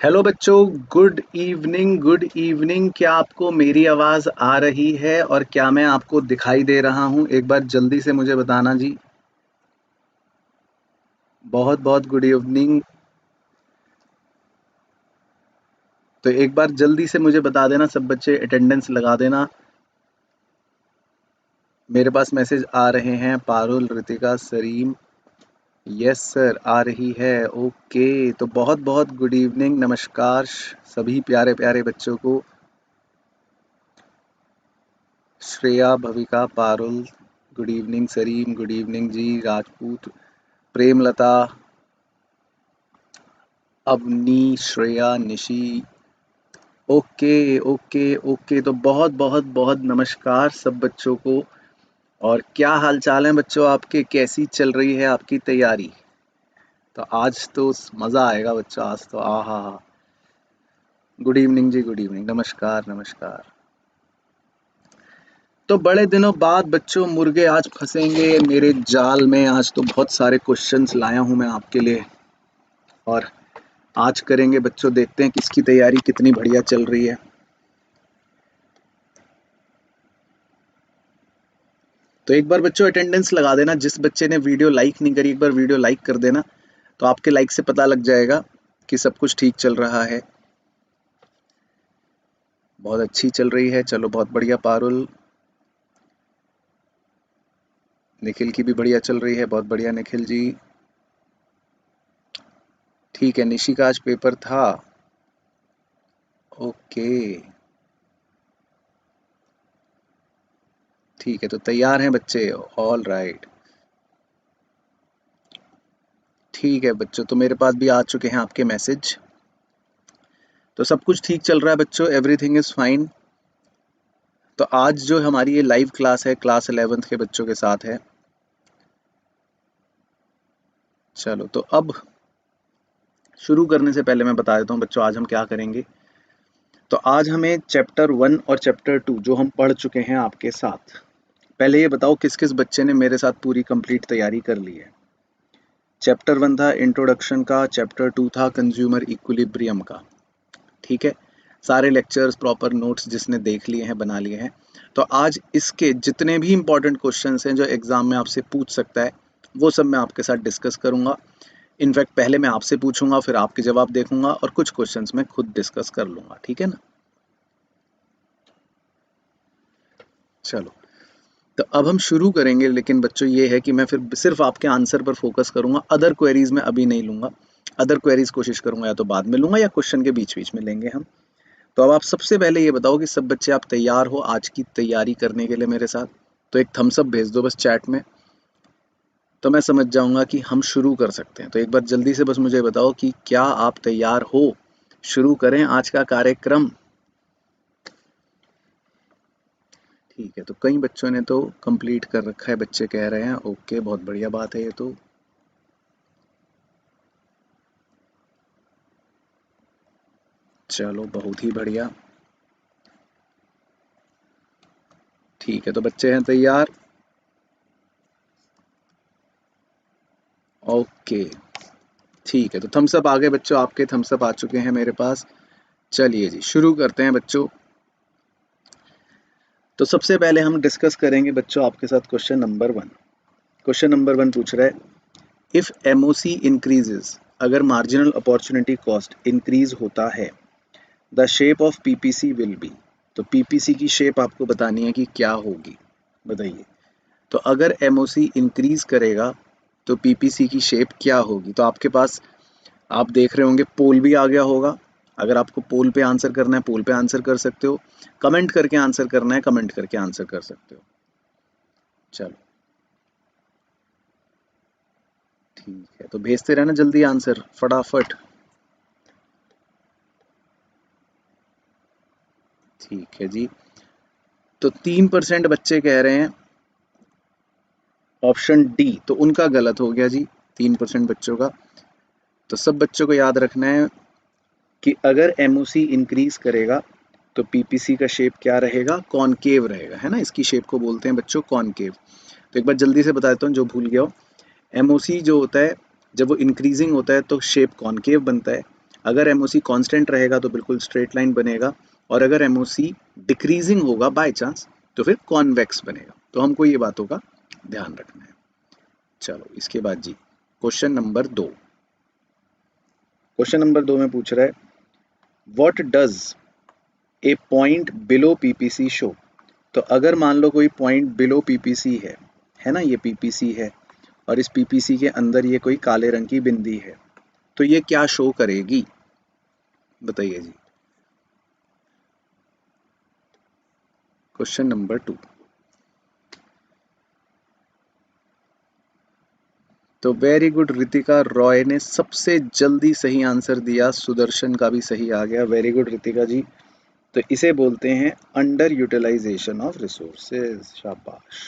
Hello बच्चों। Good evening. क्या आपको मेरी आवाज़ आ रही है और क्या मैं आपको दिखाई दे रहा हूँ? एक बार जल्दी से मुझे बताना जी। बहुत बहुत गुड इवनिंग। तो एक बार जल्दी से मुझे बता देना, सब बच्चे अटेंडेंस लगा देना। मेरे पास मैसेज आ रहे हैं। पारुल, ऋतिका, सरीम। यस सर, आ रही है। ओके, तो बहुत बहुत गुड इवनिंग, नमस्कार सभी प्यारे प्यारे बच्चों को। Shreya, Bhavika, Parul, good evening. Sareem, good evening ji. Rajput, Premlata, Avani, Shreya, Nishi. Okay okay okay, तो बहुत बहुत बहुत नमस्कार सब बच्चों को। और क्या हाल चाल है बच्चों आपके? कैसी चल रही है आपकी तैयारी? तो आज तो मज़ा आएगा बच्चों, आज तो आहा हा। गुड इवनिंग जी, गुड इवनिंग, नमस्कार नमस्कार। तो बड़े दिनों बाद बच्चों मुर्गे आज फंसेंगे मेरे जाल में। आज तो बहुत सारे क्वेश्चंस लाया हूं मैं आपके लिए, और आज करेंगे बच्चों। देखते हैं किसकी तैयारी कितनी बढ़िया चल रही है। तो एक बार बच्चों अटेंडेंस लगा देना। जिस बच्चे ने वीडियो लाइक नहीं करी, एक बार वीडियो लाइक कर देना। तो आपके लाइक से पता लग जाएगा कि सब कुछ ठीक चल रहा है। बहुत अच्छी चल रही है, चलो बहुत बढ़िया। पारुल, निखिल की भी बढ़िया चल रही है, बहुत बढ़िया निखिल जी। ठीक है, निशी का आज पेपर था। ओके, ठीक है, तो तैयार हैं बच्चे? All right. ठीक है बच्चों, तो मेरे पास भी आ चुके हैं आपके मैसेज। तो सब कुछ ठीक चल रहा है बच्चों, एवरीथिंग इज़ फाइन। तो आज जो हमारी ये लाइव क्लास है, क्लास 11th के बच्चों के साथ है। चलो, तो अब शुरू करने से पहले मैं बता देता हूँ बच्चों आज हम क्या करेंगे। तो आज हमें चैप्टर 1 और चैप्टर 2 जो हम पढ़ चुके हैं आपके साथ। पहले ये बताओ किस किस बच्चे ने मेरे साथ पूरी कंप्लीट तैयारी कर ली है। चैप्टर 1 था इंट्रोडक्शन का, चैप्टर 2 था कंज्यूमर इक्विलिब्रियम का। ठीक है, सारे लेक्चर्स प्रॉपर नोट्स जिसने देख लिए हैं, बना लिए हैं। तो आज इसके जितने भी इंपॉर्टेंट क्वेश्चंस हैं जो एग्जाम में आपसे पूछ सकता है, वो सब मैं आपके साथ डिस्कस करूंगा। इनफैक्ट पहले मैं आपसे पूछूंगा, फिर आपके जवाब देखूंगा, और कुछ क्वेश्चंस मैं खुद डिस्कस कर लूंगा। ठीक है ना? चलो, तो अब हम शुरू करेंगे। लेकिन बच्चों ये है कि मैं फिर सिर्फ आपके आंसर पर फोकस करूंगा, अदर क्वेरीज में अभी नहीं लूंगा। अदर क्वेरीज कोशिश करूंगा या तो बाद में लूंगा या क्वेश्चन के बीच बीच में लेंगे हम। तो अब आप सबसे पहले ये बताओ कि सब बच्चे आप तैयार हो आज की तैयारी करने के लिए मेरे साथ? तो एक थम्स अप भेज दो बस चैट में, तो मैं समझ जाऊंगा कि हम शुरू कर सकते हैं। तो एक बार जल्दी से बस मुझे बताओ कि क्या आप तैयार हो? शुरू करें आज का कार्यक्रम। ठीक है, तो कई बच्चों ने तो कंप्लीट कर रखा है, बच्चे कह रहे हैं। ओके, बहुत बढ़िया बात है ये तो। चलो, बहुत ही बढ़िया। ठीक है, तो बच्चे हैं तैयार। ओके, ठीक है, तो थम्स अप आ गए बच्चों, आपके थम्स अप आ चुके हैं मेरे पास। चलिए जी, शुरू करते हैं बच्चों। तो सबसे पहले हम डिस्कस करेंगे बच्चों आपके साथ क्वेश्चन नंबर 1। क्वेश्चन नंबर 1 पूछ रहा है, इफ एमओसी इंक्रीजेस, अगर मार्जिनल अपॉर्चुनिटी कॉस्ट इंक्रीज होता है, the shape of PPC will be. तो पीपीसी की शेप आपको बतानी है कि क्या होगी, बताइए। तो अगर एमओसी इंक्रीज करेगा तो पीपीसी की शेप क्या होगी? तो आपके पास, आप देख रहे होंगे, पोल भी आ गया होगा। अगर आपको पोल पे आंसर करना है, पोल पे आंसर कर सकते हो। कमेंट करके आंसर करना है, कमेंट करके आंसर कर सकते हो। चलो, ठीक है, तो भेजते रहना जल्दी आंसर फटाफट। ठीक है जी। तो 3% बच्चे कह रहे हैं ऑप्शन डी, तो उनका गलत हो गया जी, 3% बच्चों का। तो सब बच्चों को याद रखना है कि अगर एमओसी इंक्रीज करेगा तो पीपीसी का शेप क्या रहेगा? कॉनकेव रहेगा, है ना? इसकी शेप को बोलते हैं बच्चों कॉनकेव। तो एक बार जल्दी से बता देता हूँ जो भूल गया हो। एमओसी जो होता है, जब वो इंक्रीजिंग होता है तो शेप कॉनकेव बनता है, अगर एमओसी कांस्टेंट रहेगा तो बिल्कुल स्ट्रेट लाइन बनेगा, और अगर एमओसी डिक्रीजिंग होगा बाय चांस तो फिर कॉन्वेक्स बनेगा। तो हमको ये बातों का ध्यान रखना है। चलो इसके बाद जी क्वेश्चन नंबर 2। क्वेश्चन नंबर 2 में पूछ रहा है what does a point below PPC show. तो अगर मान लो कोई पॉइंट बिलो पीपीसी है ना, ये पीपीसी है और इस पीपीसी के अंदर ये कोई काले रंग की बिंदी है, तो ये क्या शो करेगी, बताइए जी। Question number 2। तो वेरी गुड, रितिका रॉय ने सबसे जल्दी सही आंसर दिया, सुदर्शन का भी सही आ गया, वेरी गुड रितिका जी। तो इसे बोलते हैं अंडर यूटिलाइजेशन ऑफ रिसोर्सेज, शाबाश,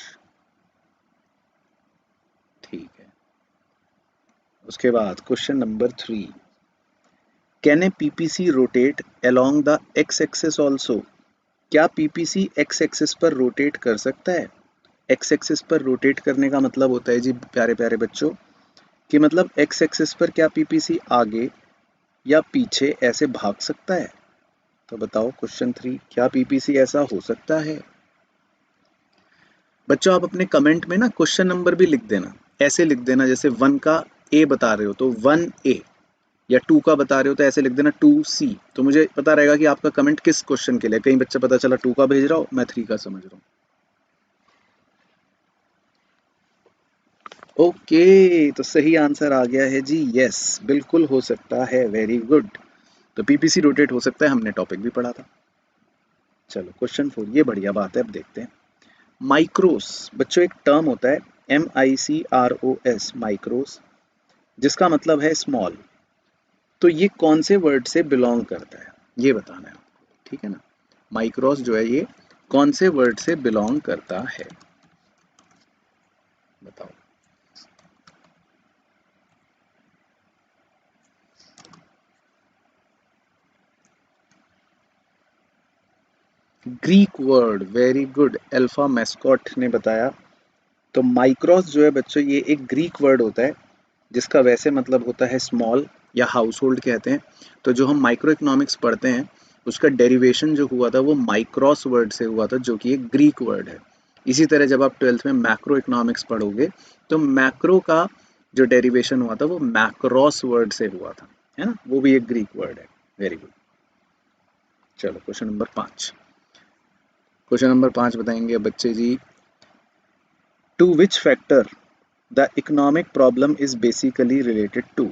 ठीक है। उसके बाद question number 3, can a PPC rotate along the x axis also. क्या पीपीसी एक्स एक्सिस पर रोटेट कर सकता है। एक्स एक्सिस पर रोटेट करने का मतलब होता है जी प्यारे प्यारे बच्चों कि मतलब एक्स एक्सिस पर क्या पीपीसी आगे या पीछे ऐसे भाग सकता है। तो बताओ क्वेश्चन 3, क्या पीपीसी ऐसा हो सकता है। बच्चों आप अपने कमेंट में ना क्वेश्चन नंबर भी लिख देना, ऐसे लिख देना जैसे 1 का ए बता रहे हो तो 1A, या 2 का बता रहे हो तो ऐसे लिख देना 2C। तो मुझे पता रहेगा कि आपका कमेंट किस क्वेश्चन के लिए। कहीं बच्चा पता चला 2 का भेज रहा हो, मैं 3 का समझ रहा हूँ। ओके, तो सही आंसर आ गया है जी, यस बिल्कुल हो सकता है, वेरी गुड। तो पीपीसी रोटेट हो सकता है, हमने टॉपिक भी पढ़ा था। चलो क्वेश्चन 4, ये बढ़िया बात है, अब देखते हैं। माइक्रोस बच्चों एक टर्म होता है MICROS, माइक्रोस, जिसका मतलब है स्मॉल। तो ये कौन से वर्ड से बिलोंग करता है, ये बताना है आपको, ठीक है ना। माइक्रोस जो है ये कौन से वर्ड से बिलोंग करता है, बताओ। Greek word, very good, alpha mascot ने बताया। तो माइक्रोस जो है बच्चों ये एक ग्रीक वर्ड होता है जिसका वैसे मतलब होता है स्मॉल या हाउस होल्ड कहते हैं। तो जो हम माइक्रो इकोनॉमिक्स पढ़ते हैं उसका डेरिवेशन जो हुआ था वो माइक्रोस वर्ड से हुआ था, जो कि एक ग्रीक वर्ड है। इसी तरह जब आप 12th में मैक्रो इकोनॉमिक्स पढ़ोगे तो मैक्रो का जो डेरिवेशन हुआ था वो मैक्रोस वर्ड से हुआ था, है ना, वो भी एक ग्रीक वर्ड है। Very good. चलो क्वेश्चन नंबर 5। क्वेश्चन नंबर 5 बताएंगे बच्चे जी, to which factor the economic problem is basically related to.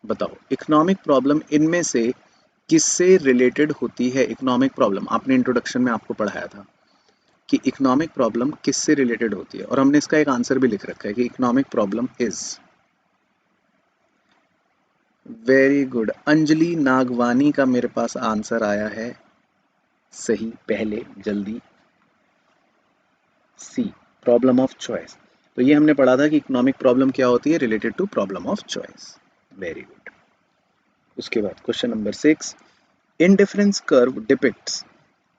बताओ इकोनॉमिक प्रॉब्लम इनमें से किससे रिलेटेड होती है। इकोनॉमिक प्रॉब्लम आपने इंट्रोडक्शन में आपको पढ़ाया था कि इकोनॉमिक प्रॉब्लम किससे रिलेटेड होती है, और हमने इसका एक आंसर भी लिख रखा है कि economic problem is, very good, Anjali Nagwani का मेरे पास आंसर आया है सही, पहले जल्दी, सी, प्रॉब्लम ऑफ चॉइस। तो ये हमने पढ़ा था कि इकोनॉमिक प्रॉब्लम क्या होती है, related to problem of choice, very good. उसके बाद question number 6, indifference curve depicts.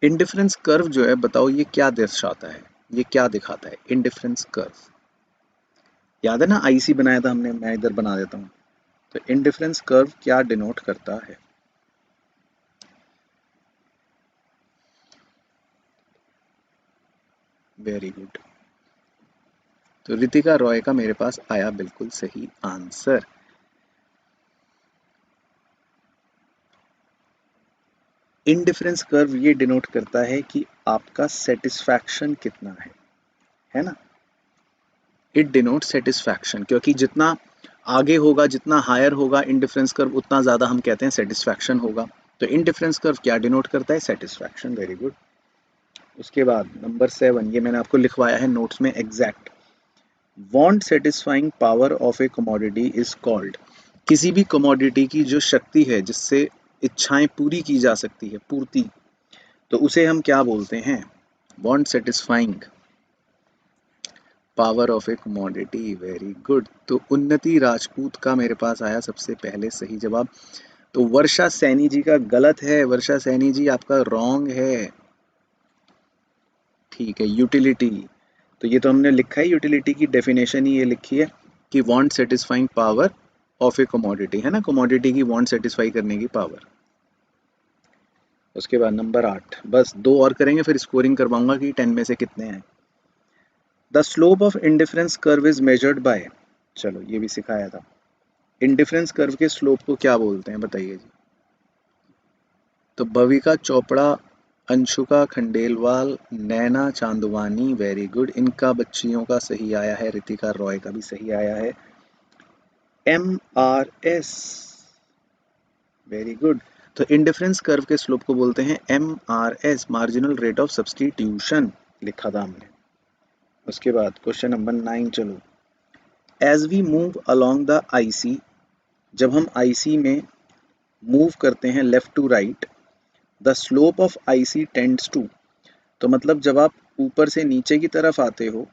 Indifference curve जो है बताओ ये क्या दर्शाता है, ये क्या दिखाता है इंडिफरेंस कर्व। याद है ना आईसी बनाया था हमने, मैं इधर बना देता हूँ। तो इंडिफरेंस कर्व क्या डिनोट करता है। वेरी गुड, तो रितिका रॉय का मेरे पास आया बिल्कुल सही आंसर। इंडिफरेंस कर्व ये डिनोट करता है कि आपका सेटिस्फैक्शन कितना है ना। इट डिनोट सेटिस्फैक्शन, क्योंकि जितना आगे होगा जितना हायर होगा इंडिफरेंस कर्व उतना ज़्यादा हम कहते हैं सेटिस्फैक्शन होगा। तो इंडिफरेंस कर्व क्या डिनोट करता है, सेटिस्फैक्शन, वेरी गुड। उसके बाद नंबर 7, ये मैंने आपको लिखवाया है नोट्स में exact, want satisfying power of A commodity is called. किसी भी कमोडिटी की जो शक्ति है जिससे इच्छाएं पूरी की जा सकती है, पूर्ति, तो उसे हम क्या बोलते हैं, want satisfying power of A commodity, very good. तो उन्नति राजपूत का मेरे पास आया सबसे पहले सही जवाब। तो वर्षा सैनी जी का गलत है, वर्षा सैनी जी आपका रॉन्ग है, ठीक है। यूटिलिटी, तो ये तो हमने लिखा है, यूटिलिटी की डेफिनेशन ही ये लिखी है कि want satisfying power of A commodity, है ना, कमोडिटी की वांट सेटिस्फाई करने की पावर। उसके बाद नंबर 8, बस 2 और करेंगे फिर स्कोरिंग करवाऊंगा कि 10 में से कितने हैं। The slope of indifference curve is measured by, चलो ये भी सिखाया था। इंडिफरेंस कर्व के स्लोप को क्या बोलते हैं बताइए जी। तो भविका चोपड़ा, अंशुका खंडेलवाल, नैना चांदवानी, वेरी गुड, इनका बच्चियों का सही आया है, रितिका रॉय का भी सही आया है, MRS, वेरी गुड। तो इंडिफरेंस कर्व के स्लोप को बोलते हैं MRS, marginal rate of substitution, लिखा था हमने। उसके बाद क्वेश्चन नंबर 9, चलो। As we move along the IC, जब हम IC में मूव करते हैं left to right, the slope of IC tends to, तो मतलब जब आप ऊपर से नीचे की तरफ आते हो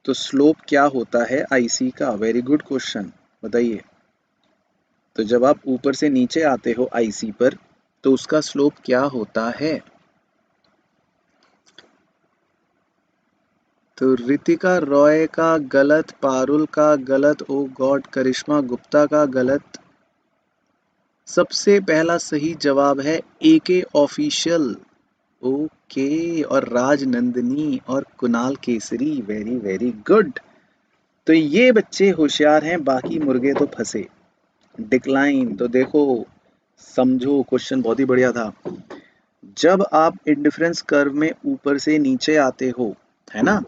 तो स्लोप क्या होता है IC का, वेरी गुड क्वेश्चन, बताइए। तो जब आप ऊपर से नीचे आते हो IC पर तो उसका स्लोप क्या होता है। तो रितिका रॉय का गलत, पारुल का गलत, ओ गॉड, करिश्मा गुप्ता का गलत। सबसे पहला सही जवाब है AK ऑफिशियल, ओके, और राजनंदिनी और Kunal Kesari, very very good. तो ये बच्चे होशियार हैं, बाकी मुर्गे तो फंसे। डिक्लाइन, तो देखो समझो, क्वेश्चन बहुत ही बढ़िया था। जब आप इंडिफरेंस कर्व में ऊपर से नीचे आते हो, है ना,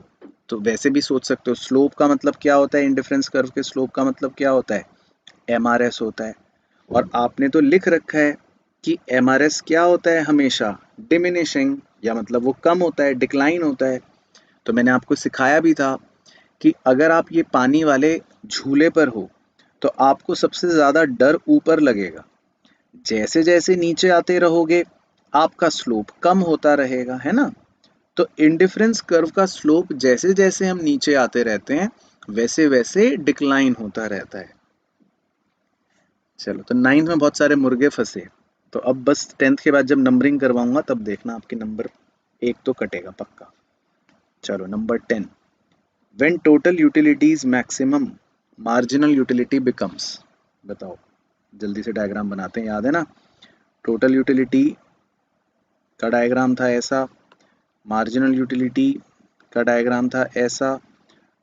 तो वैसे भी सोच सकते हो स्लोप का मतलब क्या होता है, इंडिफरेंस कर्व के स्लोप का मतलब क्या होता है, MRS होता है। और आपने तो लिख रखा है कि MRS क्या होता है, हमेशा डिमिनिशिंग, या मतलब वो कम होता है, डिक्लाइन होता है। तो मैंने आपको सिखाया भी था कि अगर आप ये पानी वाले झूले पर हो तो आपको सबसे ज़्यादा डर ऊपर लगेगा, जैसे जैसे नीचे आते रहोगे आपका स्लोप कम होता रहेगा, है ना। तो इंडिफरेंस कर्व का स्लोप जैसे जैसे हम नीचे आते रहते हैं वैसे वैसे डिक्लाइन होता रहता है। चलो, तो 9th में बहुत सारे मुर्गे फंसे, तो अब बस 10th के बाद जब नंबरिंग करवाऊंगा तब देखना आपके नंबर एक तो कटेगा पक्का। चलो number 10, when total utility is maximum, marginal utility becomes, बताओ, जल्दी से डायग्राम बनाते हैं, याद है ना। टोटल यूटिलिटी का डायग्राम था ऐसा, मार्जिनल यूटिलिटी का डायग्राम था ऐसा।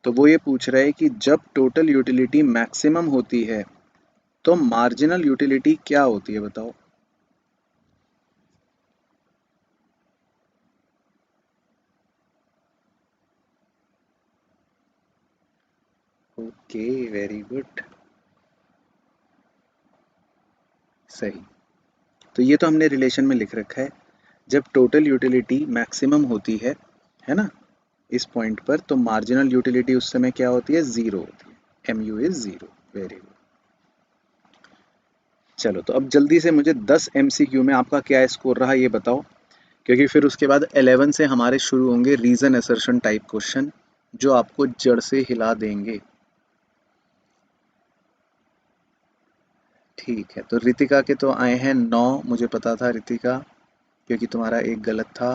तो वो ये पूछ रहा है कि जब टोटल यूटिलिटी मैक्सिमम होती है तो मार्जिनल यूटिलिटी क्या होती है, बताओ। ओके, वेरी गुड, सही। तो ये तो हमने रिलेशन में लिख रखा है, जब टोटल यूटिलिटी मैक्सिमम होती है ना, इस पॉइंट पर, तो मार्जिनल यूटिलिटी उस समय क्या होती है, जीरो होती है, MU is zero, very good. चलो, तो अब जल्दी से मुझे 10 MCQ में आपका क्या स्कोर रहा ये बताओ, क्योंकि फिर उसके बाद 11 से हमारे शुरू होंगे रीजन असर्शन टाइप क्वेश्चन जो आपको जड़ से हिला देंगे। ठीक है, तो रितिका के तो आए हैं 9, मुझे पता था रितिका, क्योंकि तुम्हारा एक गलत था।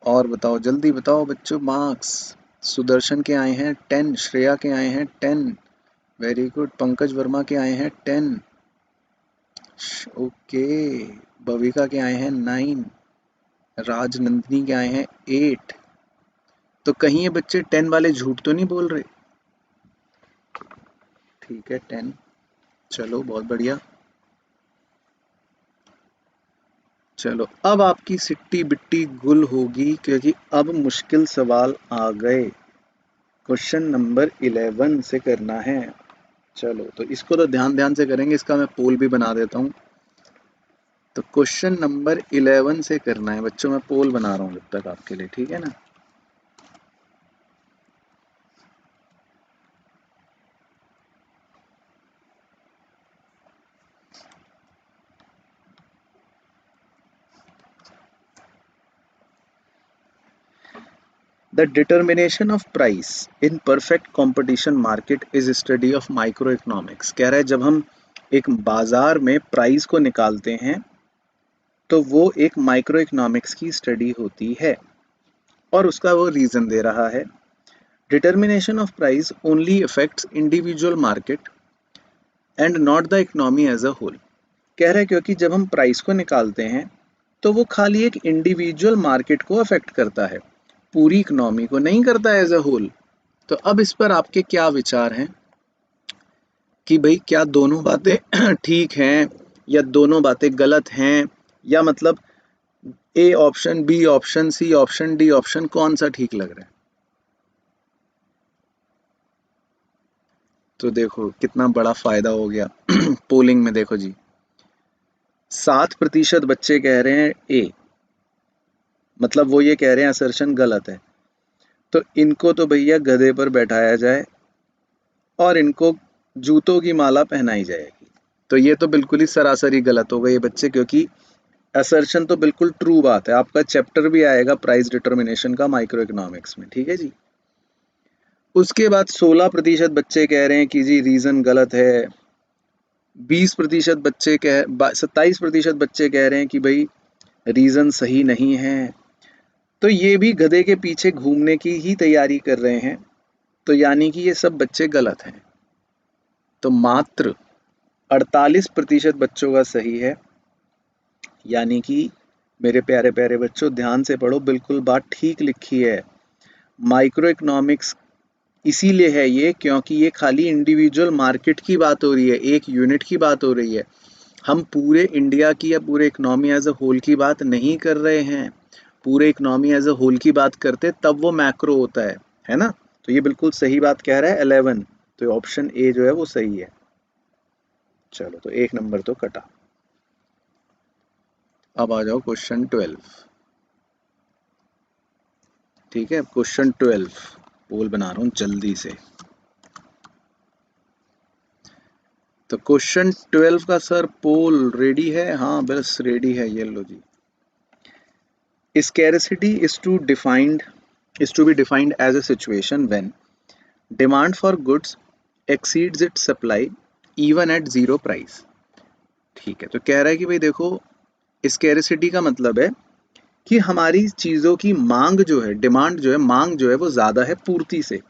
और बताओ, जल्दी बताओ बच्चों मार्क्स। सुदर्शन के आए हैं 10, श्रेया के आए हैं 10, वेरी गुड, पंकज वर्मा के आए हैं 10, ओके, भविका के आए हैं 9, राजनंदिनी के आए हैं 8। तो कहीं ये बच्चे 10 वाले झूठ तो नहीं बोल रहे। ठीक है 10, चलो बहुत बढ़िया। चलो, अब आपकी सिट्टी बिट्टी गुल होगी, क्योंकि अब मुश्किल सवाल आ गए। क्वेश्चन नंबर 11 से करना है। चलो, तो इसको तो ध्यान ध्यान से करेंगे, इसका मैं पोल भी बना देता हूँ। तो क्वेश्चन नंबर 11 से करना है बच्चों, मैं पोल बना रहा हूँ जब तक आपके लिए, ठीक है ना। The determination of price in perfect competition market is study of micro economics. कह रहा है जब हम एक बाजार में प्राइस को निकालते हैं तो वो एक माइक्रो इकोनॉमिक्स की स्टडी होती है। और उसका वो रीजन दे रहा है। Determination of price only effects individual market and not the economy as a whole. कह रहा है क्योंकि जब हम प्राइस को निकालते हैं तो वो खाली एक इंडिविजुअल मार्केट को अफेक्ट करता है, पूरी इकोनॉमी को नहीं करता एज अ होल। तो अब इस पर आपके क्या विचार हैं कि भाई क्या दोनों बातें ठीक हैं या दोनों बातें गलत हैं, या मतलब A option, B option, C option, D option, कौन सा ठीक लग रहा है? तो देखो कितना बड़ा फायदा हो गया पोलिंग में। देखो जी, 7% बच्चे कह रहे हैं ए, मतलब वो ये कह रहे हैं असर्शन गलत है। तो इनको तो भैया गधे पर बैठाया जाए और इनको जूतों की माला पहनाई जाएगी। तो ये तो बिल्कुल ही सरासरी गलत हो गए ये बच्चे, क्योंकि असर्शन तो बिल्कुल ट्रू बात है। आपका चैप्टर भी आएगा प्राइस डिटर्मिनेशन का माइक्रो इकोनॉमिक्स में, ठीक है जी। उसके बाद 16% बच्चे कह रहे हैं कि जी रीजन गलत है। 27% बच्चे कह रहे हैं कि भाई रीजन सही नहीं है। तो ये भी गधे के पीछे घूमने की ही तैयारी कर रहे हैं। तो यानी कि ये सब बच्चे गलत हैं। तो मात्र 48% बच्चों का सही है। यानी कि मेरे प्यारे प्यारे बच्चों ध्यान से पढ़ो, बिल्कुल बात ठीक लिखी है। माइक्रो इकोनॉमिक्स इसीलिए है ये क्योंकि ये खाली इंडिविजुअल मार्केट की बात हो रही है, एक यूनिट की बात हो रही है। हम पूरे इंडिया की या पूरे इकोनॉमी एज अ होल की बात नहीं कर रहे हैं। पूरे इकोनॉमी एज अ होल की बात करते तब वो मैक्रो होता है ना। तो ये बिल्कुल सही बात कह रहा है 11। तो ऑप्शन ए जो है वो सही है। चलो तो एक नंबर तो कटा। अब आ जाओ क्वेश्चन 12। ठीक है, क्वेश्चन 12 पोल बना रहा हूं जल्दी से। तो क्वेश्चन 12 का सर पोल रेडी है? हाँ बस रेडी है, ये लो जी। Scarcity is to be defined as a situation when demand for goods exceeds its supply even at zero price। ठीक है, तो कह रहा है कि भाई देखो स्कैरिसिटी का मतलब है कि हमारी चीज़ों की मांग जो है, डिमांड जो है, मांग जो है वो ज़्यादा है पूर्ति से,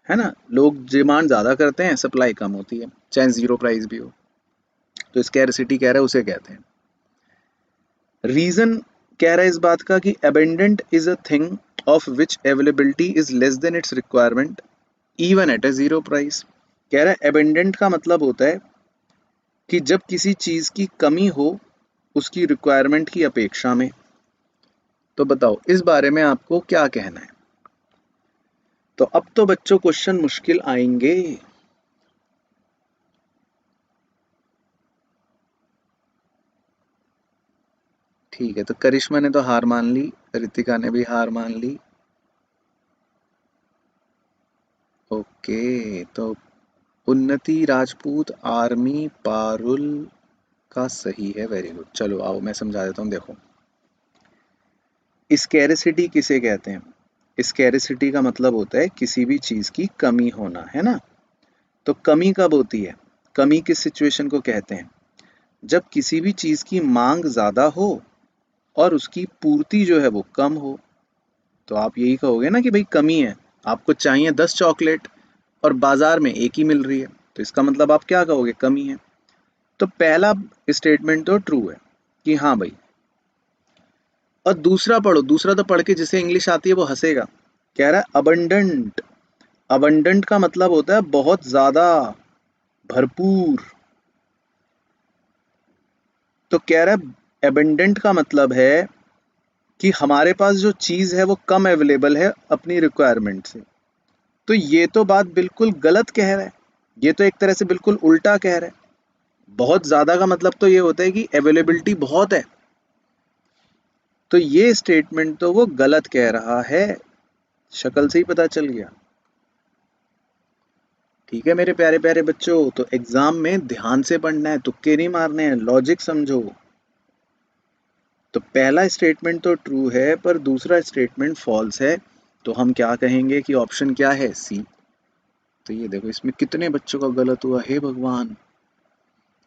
है ना। लोग डिमांड ज़्यादा करते हैं, सप्लाई कम होती है, चाहे ज़ीरो प्राइस भी हो। तो स्कैरिसिटी कह रहा है उसे कहते हैं। रीज़न कह रहा है इस बात का कि abundant is a thing of which availability is less than its requirement even at a zero price. कह रहा है अबेंडेंट का मतलब होता है कि जब किसी चीज़ की कमी हो उसकी रिक्वायरमेंट की अपेक्षा में। तो बताओ इस बारे में आपको क्या कहना है? तो अब तो बच्चों क्वेश्चन मुश्किल आएंगे। ठीक है, तो करिश्मा ने तो हार मान ली, रितिका ने भी हार मान ली। ओके, तो उन्नति राजपूत आर्मी पारुल का सही है, वेरी गुड। चलो आओ मैं समझा देता हूँ। देखो स्कैरिसिटी किसे कहते हैं? स्कैरिसिटी का मतलब होता है किसी भी चीज़ की कमी होना, है ना। तो कमी कब होती है? कमी किस सिचुएशन को कहते हैं? जब किसी भी चीज़ की मांग ज़्यादा हो और उसकी पूर्ति जो है वो कम हो। तो आप यही कहोगे ना कि भाई कमी है, आपको चाहिए 10 चॉकलेट और बाजार में एक ही मिल रही है, तो इसका मतलब आप क्या कहोगे? कमी है। तो पहला स्टेटमेंट तो ट्रू है कि हाँ भाई। और दूसरा पढ़ो, दूसरा तो पढ़ के जिसे इंग्लिश आती है वो हंसेगा। कह रहा है अबंडेंट। अबंडेंट का मतलब होता है बहुत ज्यादा, भरपूर। तो कह रहा है अबंडेंट का मतलब है कि हमारे पास जो चीज है वो कम अवेलेबल है अपनी रिक्वायरमेंट से। तो ये तो बात बिल्कुल गलत कह रहा है, ये तो एक तरह से बिल्कुल उल्टा कह रहा है। बहुत ज्यादा का मतलब तो ये होता है कि अवेलेबिलिटी बहुत है। तो ये स्टेटमेंट तो वो गलत कह रहा है, शक्ल से ही पता चल गया। ठीक है मेरे प्यारे प्यारे बच्चों, तो एग्जाम में ध्यान से पढ़ना है, तुक्के नहीं मारने हैं, लॉजिक समझो। तो पहला स्टेटमेंट तो ट्रू है पर दूसरा स्टेटमेंट फॉल्स है। तो हम क्या कहेंगे कि ऑप्शन क्या है? सी। तो ये देखो इसमें कितने बच्चों का गलत हुआ, हे भगवान।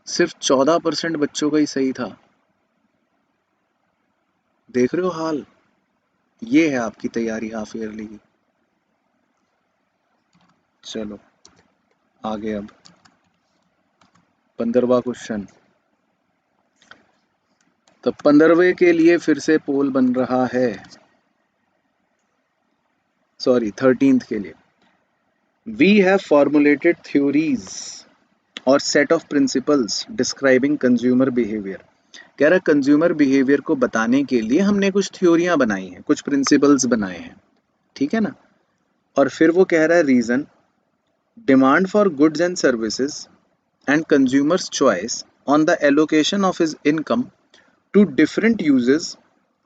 सिर्फ 14% बच्चों का ही सही था। देख रहे हो हाल। ये है आपकी तैयारी हाफ ईयरली की। चलो आगे अब 15वां क्वेश्चन। तो 15वें के लिए फिर से पोल बन रहा है, सॉरी 13th के लिए। वी हैव फॉर्मुलेटेड थ्योरीज और set of principles describing consumer behaviour. कह रहा कंज्यूमर बिहेवियर को बताने के लिए हमने कुछ थ्योरियां बनाई हैं, कुछ प्रिंसिपल्स बनाए हैं, ठीक है ना। और फिर वो कह रहा है reason, demand for goods and services and consumers' choice on the allocation of his income to different uses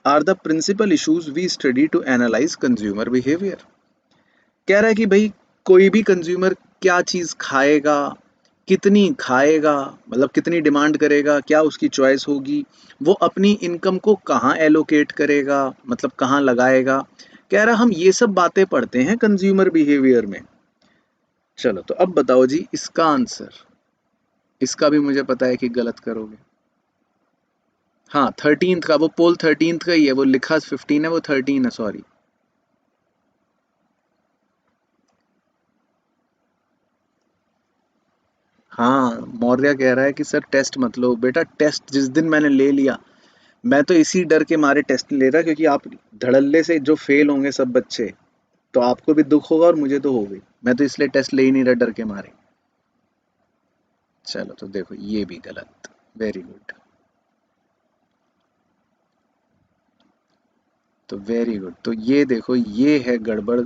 are the principal issues we study to analyze consumer behavior। कह रहा है कि भाई कोई भी कंज्यूमर क्या चीज खाएगा, कितनी खाएगा, मतलब कितनी डिमांड करेगा, क्या उसकी चॉइस होगी, वो अपनी इनकम को कहाँ एलोकेट करेगा, मतलब कहाँ लगाएगा। कह रहा हम ये सब बातें पढ़ते हैं कंज्यूमर बिहेवियर में। चलो तो अब बताओ जी इसका आंसर। इसका भी मुझे पता है कि गलत करोगे। हाँ 13th का, वो पोल 13th का ही है, वो लिखा 15 है, वो 13 है, सॉरी। हाँ मौर्य कह रहा है कि सर टेस्ट मत लो। बेटा टेस्ट जिस दिन मैंने ले लिया, मैं तो इसी डर के मारे टेस्ट ले रहा, क्योंकि आप धड़ल्ले से जो फेल होंगे सब बच्चे, तो आपको भी दुख होगा और मुझे तो होगी। मैं तो इसलिए टेस्ट ले ही नहीं रहा डर के मारे। चलो तो देखो ये भी गलत। Very good. तो वेरी गुड, तो ये देखो ये है गड़बड़।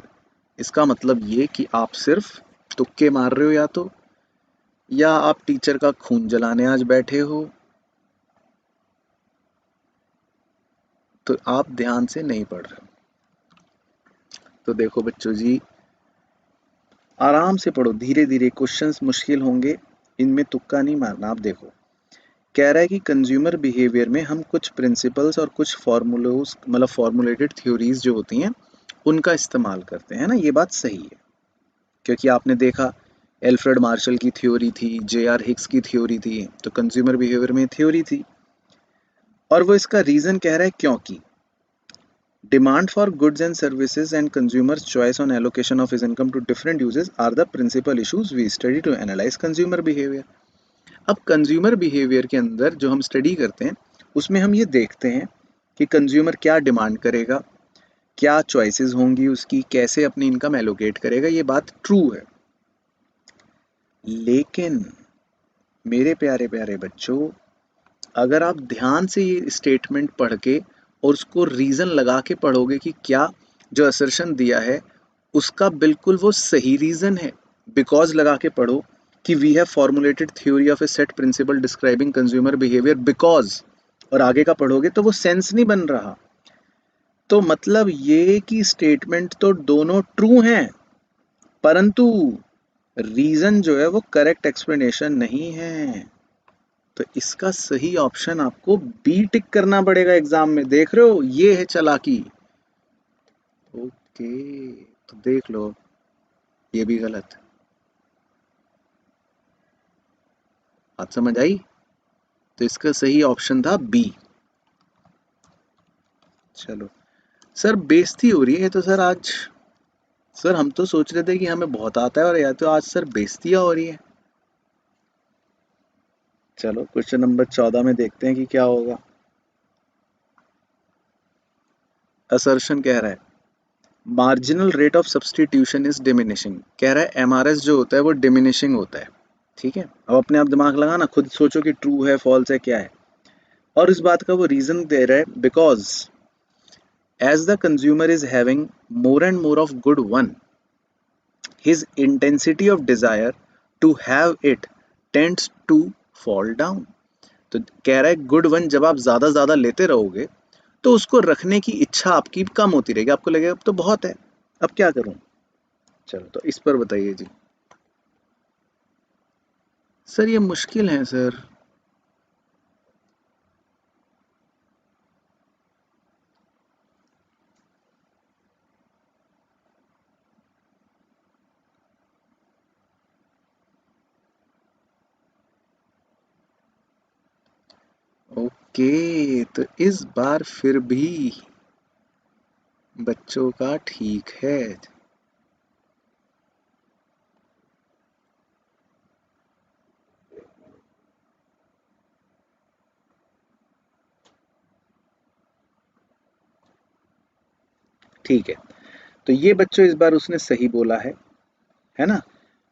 इसका मतलब ये कि आप सिर्फ तुक्के मार रहे हो, या आप टीचर का खून जलाने आज बैठे हो। तो आप ध्यान से नहीं पढ़ रहे हो। तो देखो बच्चों जी, आराम से पढ़ो, धीरे धीरे। क्वेश्चंस मुश्किल होंगे, इनमें तुक्का नहीं मारना। आप देखो कह रहा है कि कंज्यूमर बिहेवियर में हम कुछ प्रिंसिपल्स और कुछ फॉर्मूलोज, मतलब फॉर्मुलेटेड थ्योरीज जो होती हैं उनका इस्तेमाल करते हैं ना। ये बात सही है, क्योंकि आपने देखा एल्फ्रेड मार्शल की थ्योरी थी, जे आर हिक्स की थ्योरी थी, तो कंज्यूमर बिहेवियर में थ्योरी थी। और वो इसका रीजन कह रहा है क्योंकि demand for goods and services and consumers' choice on allocation of his income to different uses are the principal issues we study to analyze consumer behavior। अब कंज्यूमर बिहेवियर के अंदर जो हम स्टडी करते हैं उसमें हम ये देखते हैं कि कंज्यूमर क्या डिमांड करेगा, क्या चॉइसेस होंगी उसकी, कैसे अपनी इनकम एलोकेट करेगा। ये बात ट्रू है। लेकिन मेरे प्यारे प्यारे बच्चों, अगर आप ध्यान से ये स्टेटमेंट पढ़ के और उसको रीज़न लगा के पढ़ोगे कि क्या जो असर्शन दिया है उसका बिल्कुल वो सही रीज़न है, बिकॉज लगा के पढ़ो कि we have formulated theory of a set principle describing consumer behaviour because, और आगे का पढ़ोगे तो वो सेंस नहीं बन रहा। तो मतलब ये कि स्टेटमेंट तो दोनों ट्रू हैं, परंतु रीज़न जो है वो करेक्ट एक्सप्लेनेशन नहीं है। तो इसका सही ऑप्शन आपको बी टिक करना पड़ेगा एग्जाम में। देख रहे हो, ये है चालाकी। ओके, तो देख लो, ये भी गलत। बात समझ आई? तो इसका सही ऑप्शन था बी। चलो सर, बेइज्जती हो रही है तो सर आज। सर हम तो सोच रहे थे कि हमें बहुत आता है, और या तो आज सर बेइज्जतियां हो रही है। चलो क्वेश्चन नंबर 14 में देखते हैं कि क्या होगा। असर्शन कह रहा है marginal rate of substitution is diminishing. कह रहा है एमआरएस जो होता है वो डिमिनिशिंग होता है। ठीक है, अब अपने आप दिमाग लगाना, खुद सोचो कि ट्रू है फॉल्स है क्या है। और इस बात का वो रीजन दे रहा है because as the consumer is having more and more of good one, his intensity of desire to have it tends to fall down. तो कह रहा है गुड वन जब आप ज्यादा ज्यादा लेते रहोगे तो उसको रखने की इच्छा आपकी कम होती रहेगी, आपको लगेगा अब तो बहुत है, अब क्या करूं। चलो तो इस पर बताइए जी। सर ये मुश्किल है सर। ओके, तो इस बार फिर भी बच्चों का ठीक है। ठीक है, तो ये बच्चों इस बार उसने सही बोला है ना?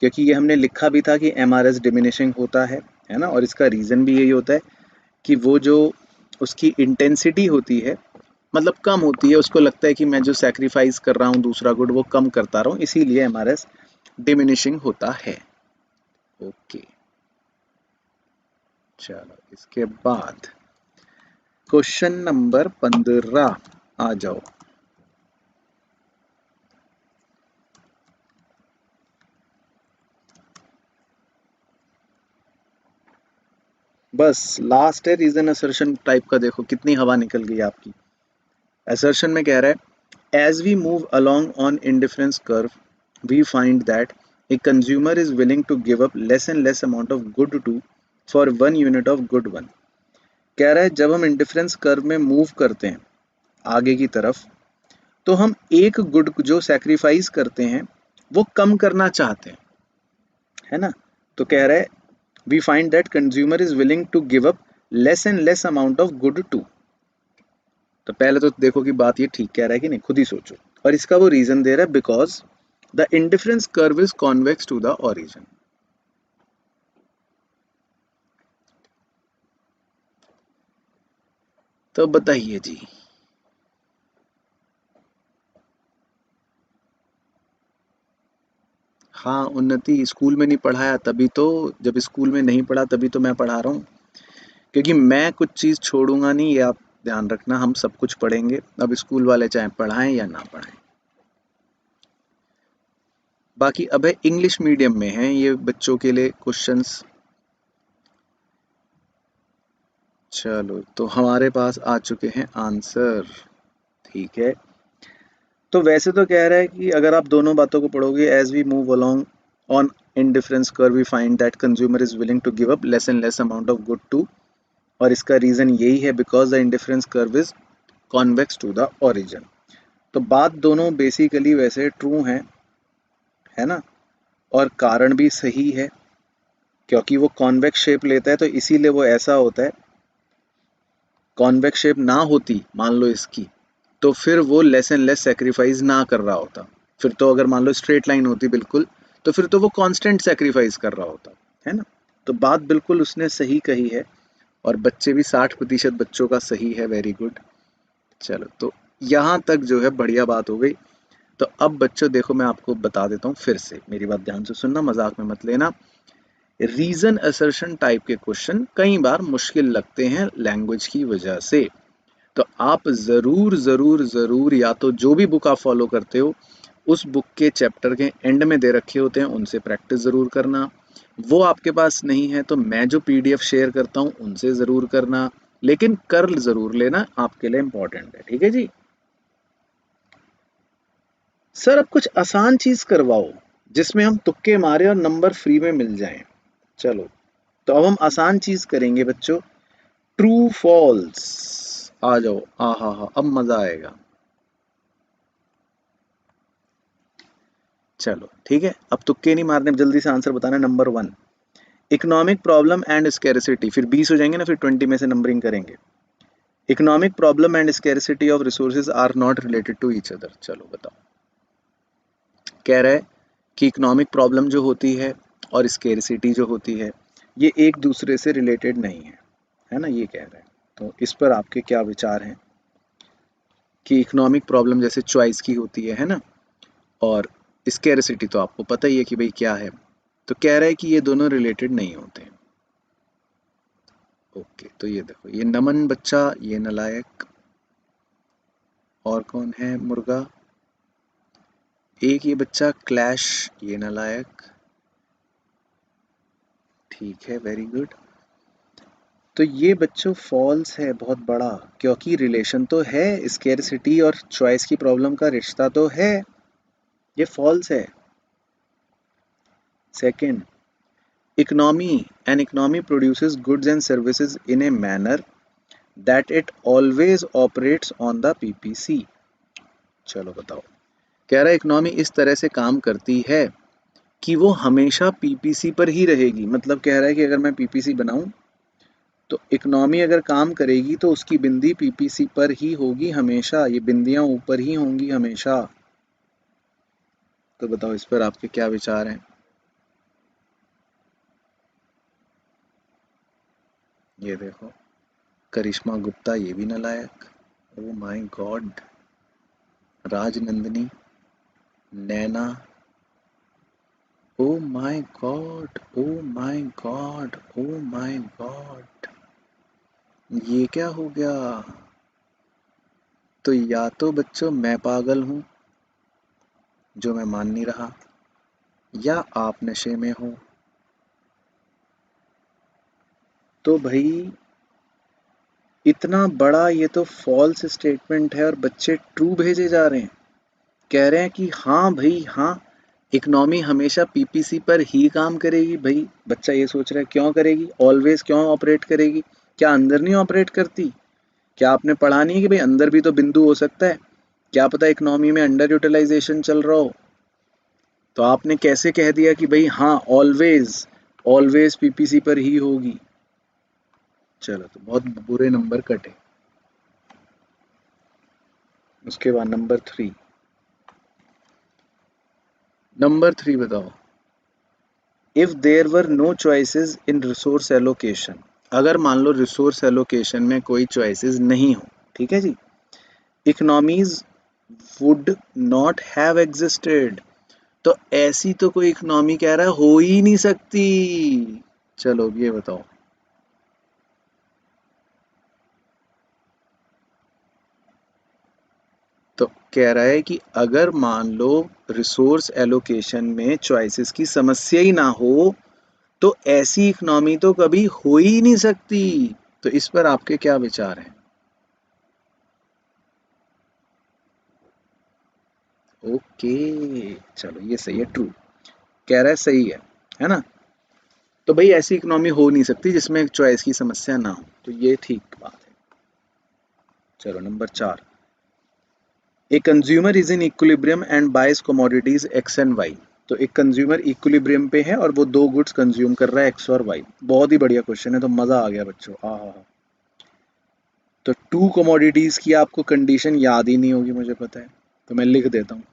क्योंकि ये हमने लिखा भी था कि एमआरएस डिमिनिशिंग होता है ना? और इसका रीज़न भी यही होता है कि वो जो उसकी इंटेंसिटी होती है, मतलब कम होती है, उसको लगता है कि मैं जो सैक्रिफाइस कर रहा हूँ दूसरा गुड वो कम करता रहूँ, इसीलिए एमआरएस डिमिनिशिंग होता है। ओके, चलो इसके बाद क्वेश्चन नंबर 15 आ जाओ। बस लास्ट है रीजन असर्शन टाइप का, देखो कितनी हवा निकल गई आपकी। असर्शन में कह रहा है as we move along on indifference curve we find that a consumer is willing to give up less and less amount of good two for 1 unit of good one. कह रहा है जब हम इंडिफरेंस कर्व में move करते हैं आगे की तरफ, तो हम एक गुड जो सैक्रिफाइस करते हैं वो कम करना चाहते हैं, है ना? तो कह रहा है we find that consumer is willing to give up less and less amount of good two. तो पहले तो देखो कि बात ये ठीक कह रहा है कि नहीं, खुद ही सोचो। और इसका वो रीजन दे रहा है because the indifference curve is convex to the origin. तो बताइए जी। हाँ, उन्नति स्कूल में नहीं पढ़ाया तभी तो, जब स्कूल में नहीं पढ़ा तभी तो मैं पढ़ा रहा हूँ, क्योंकि मैं कुछ चीज़ छोड़ूंगा नहीं, ये आप ध्यान रखना, हम सब कुछ पढ़ेंगे, अब स्कूल वाले चाहे पढ़ाएं या ना पढ़ाएं। बाकी अब है इंग्लिश मीडियम में है ये बच्चों के लिए क्वेश्चंस। चलो तो हमारे पास आ चुके हैं आंसर। ठीक है, तो वैसे तो कह रहा है कि अगर आप दोनों बातों को पढ़ोगे, as we move along on indifference curve we find that consumer is willing to give up less and less amount of good two, और इसका रीजन यही है because the indifference curve is convex to the origin. तो बात दोनों basically वैसे true हैं, है ना? और कारण भी सही है, क्योंकि वो कॉन्वेक्स शेप लेता है तो इसीलिए वो ऐसा होता है। कॉन्वेक्स शेप ना होती मान लो इसकी, तो फिर वो लेस एंड लेस सेक्रीफाइस ना कर रहा होता। फिर तो अगर मान लो स्ट्रेट लाइन होती बिल्कुल, तो फिर तो वो कांस्टेंट सेक्रीफाइस कर रहा होता, है ना? तो बात बिल्कुल उसने सही कही है, और बच्चे भी 60% बच्चों का सही है, वेरी गुड। चलो तो यहाँ तक जो है बढ़िया बात हो गई। तो अब बच्चों देखो मैं आपको बता देता हूँ फिर से, मेरी बात ध्यान से सुनना, मजाक में मत लेना। रीजन असर्शन टाइप के क्वेश्चन कई बार मुश्किल लगते हैं लैंग्वेज की वजह से। तो आप ज़रूर ज़रूर ज़रूर या तो जो भी बुक आप फॉलो करते हो उस बुक के चैप्टर के एंड में दे रखे होते हैं, उनसे प्रैक्टिस ज़रूर करना। वो आपके पास नहीं है तो मैं जो पीडीएफ शेयर करता हूँ उनसे ज़रूर करना, लेकिन कर ज़रूर लेना, आपके लिए इम्पोर्टेंट है। ठीक है जी? सर अब कुछ आसान चीज़ करवाओ जिसमें हम तुक्के मारे और नंबर फ्री में मिल जाएं। चलो तो अब हम आसान चीज़ करेंगे बच्चों, ट्रू फॉल्स। आ जाओ, आ हा अब मज़ा आएगा। चलो ठीक है, अब तुक्के नहीं मारने, जल्दी से आंसर बताना। Number 1, economic problem and scarcity, फिर 20 हो जाएंगे ना, फिर 20 में से नंबरिंग करेंगे। Economic problem and scarcity of resources are not related to each other. चलो बताओ। कह रहा है कि इकोनॉमिक प्रॉब्लम जो होती है और स्कैरसिटी जो होती है ये एक दूसरे से रिलेटेड नहीं है ना? ये कह रहा है। तो इस पर आपके क्या विचार हैं कि इकोनॉमिक प्रॉब्लम जैसे चॉइस की होती है ना? और स्कैरसिटी तो आपको पता ही है कि भाई क्या है। तो कह रहा है कि ये दोनों रिलेटेड नहीं होते। ओके, तो ये देखो, ये नमन बच्चा, ये नलायक, और कौन है मुर्गा, एक ये बच्चा क्लैश, ये नलायक। ठीक है, वेरी गुड। तो ये बच्चों फॉल्स है बहुत बड़ा, क्योंकि रिलेशन तो है, स्केरसिटी और चॉइस की प्रॉब्लम का रिश्ता तो है, ये फॉल्स है। Second, economy, an economy produces goods and services in a manner that it always operates on the PPC. चलो बताओ। कह रहा है इकोनॉमी इस तरह से काम करती है कि वो हमेशा पीपीसी पर ही रहेगी। मतलब कह रहा है कि अगर मैं पीपीसी बनाऊं तो इकोनॉमी अगर काम करेगी तो उसकी बिंदी पीपीसी पर ही होगी हमेशा, ये बिंदियां ऊपर ही होंगी हमेशा। तो बताओ इस पर आपके क्या विचार हैं? ये देखो, करिश्मा गुप्ता ये भी नालायक। Oh my God. Rajnandini, Naina, oh my God, oh my God, oh my God, ये क्या हो गया? तो या तो बच्चों मैं पागल हूं जो मैं मान नहीं रहा, या आप नशे में हो। तो भाई इतना बड़ा ये तो फॉल्स स्टेटमेंट है और बच्चे ट्रू भेजे जा रहे हैं। कह रहे हैं कि हाँ भाई हाँ, इकोनॉमी हमेशा पीपीसी पर ही काम करेगी। भाई बच्चा ये सोच रहा है क्यों करेगी, ऑलवेज क्यों ऑपरेट करेगी? क्या अंदर नहीं ऑपरेट करती? क्या आपने पढ़ा नहीं है कि भाई अंदर भी तो बिंदु हो सकता है? क्या पता इकोनॉमी में अंडर यूटिलाइजेशन चल रहा हो। तो आपने कैसे कह दिया कि भाई हाँ ऑलवेज ऑलवेज पीपीसी पर ही होगी? चलो तो बहुत बुरे नंबर कटे। उसके बाद नंबर थ्री बताओ। If there were no choices in resource allocation, अगर मान लो रिसोर्स एलोकेशन में कोई चॉइसेस नहीं हो, ठीक है जी, economies would not have existed. तो ऐसी तो कोई इकोनॉमी कह रहा है हो ही नहीं सकती। चलो अब ये बताओ। तो कह रहा है कि अगर मान लो रिसोर्स एलोकेशन में चॉइसेस की समस्या ही ना हो तो ऐसी इकोनॉमी तो कभी हो ही नहीं सकती। तो इस पर आपके क्या विचार हैं? ओके, चलो ये सही है, ट्रू। कह रहा है सही है ना? तो भाई ऐसी इकोनॉमी हो नहीं सकती जिसमें चॉइस की समस्या ना हो, तो ये ठीक बात है। चलो नंबर चार। A consumer is in equilibrium and buys commodities X and Y. तो एक कंज्यूमर इक्विलिब्रियम पे है और वो दो गुड्स कंज्यूम कर रहा है, एक्स और वाई। बहुत ही बढ़िया क्वेश्चन है, तो मजा आ गया बच्चों। हाँ। तो टू कमोडिटीज की आपको कंडीशन याद ही नहीं होगी मुझे पता है, तो मैं लिख देता हूँ।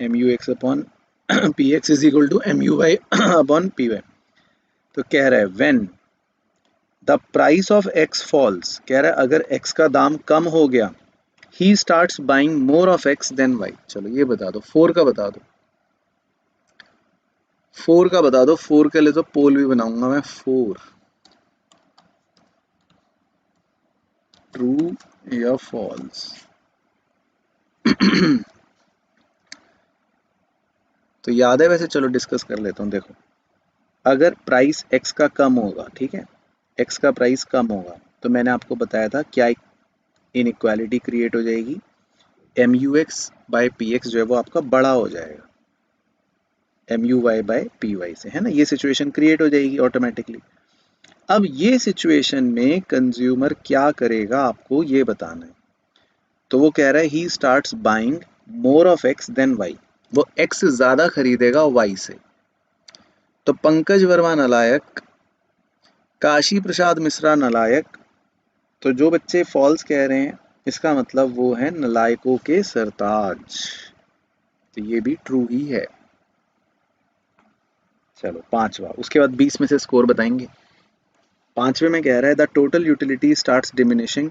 M U X upon P X is equal to M U Y upon P Y. तो कह रहा है when the price of X falls, कह रहा है अगर एक्स का दाम कम हो गया, he starts buying more of X than Y. चलो ये बता दो, फोर का बता दो, फोर का बता दो। फोर के लिए तो पोल भी बनाऊंगा मैं। फोर ट्रू या फॉल्स? तो याद है वैसे, चलो डिस्कस कर लेता हूँ। देखो, अगर प्राइस एक्स का कम होगा, ठीक है, एक्स का प्राइस कम होगा, तो मैंने आपको बताया था क्या इनइक्वालिटी क्रिएट हो जाएगी, M U X by P X जो है वो आपका बड़ा हो जाएगा M U Y by P Y से, है ना? ये सिचुएशन क्रिएट हो जाएगी ऑटोमेटिकली। अब ये सिचुएशन में कंज्यूमर क्या करेगा आपको ये बताना है। तो वो कह रहा है he starts buying more of X than Y, वो एक्स ज्यादा खरीदेगा वाई से। तो पंकज वर्मा नालायक, काशी प्रसाद मिश्रा नालायक। तो जो बच्चे फॉल्स कह रहे हैं इसका मतलब वो है नालायकों के सरताज। तो ये भी ट्रू ही है। चलो पांचवा, उसके बाद 20 में से स्कोर बताएंगे। पांचवे में कह रहा है the total utility starts diminishing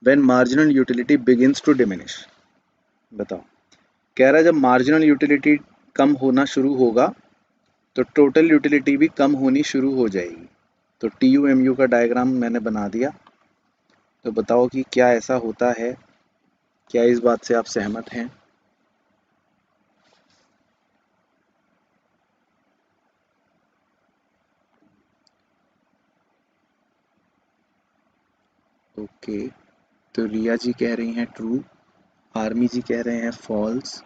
when marginal utility begins to diminish. बताओ। कह रहा है जब मार्जिनल यूटिलिटी कम होना शुरू होगा तो टोटल यूटिलिटी भी कम होनी शुरू हो जाएगी। तो टी यू एम यू का डायग्राम मैंने बना दिया। तो बताओ कि क्या ऐसा होता है, क्या इस बात से आप सहमत हैं? ओके, तो रिया जी कह रही हैं ट्रू, आर्मी जी कह रहे हैं फॉल्स,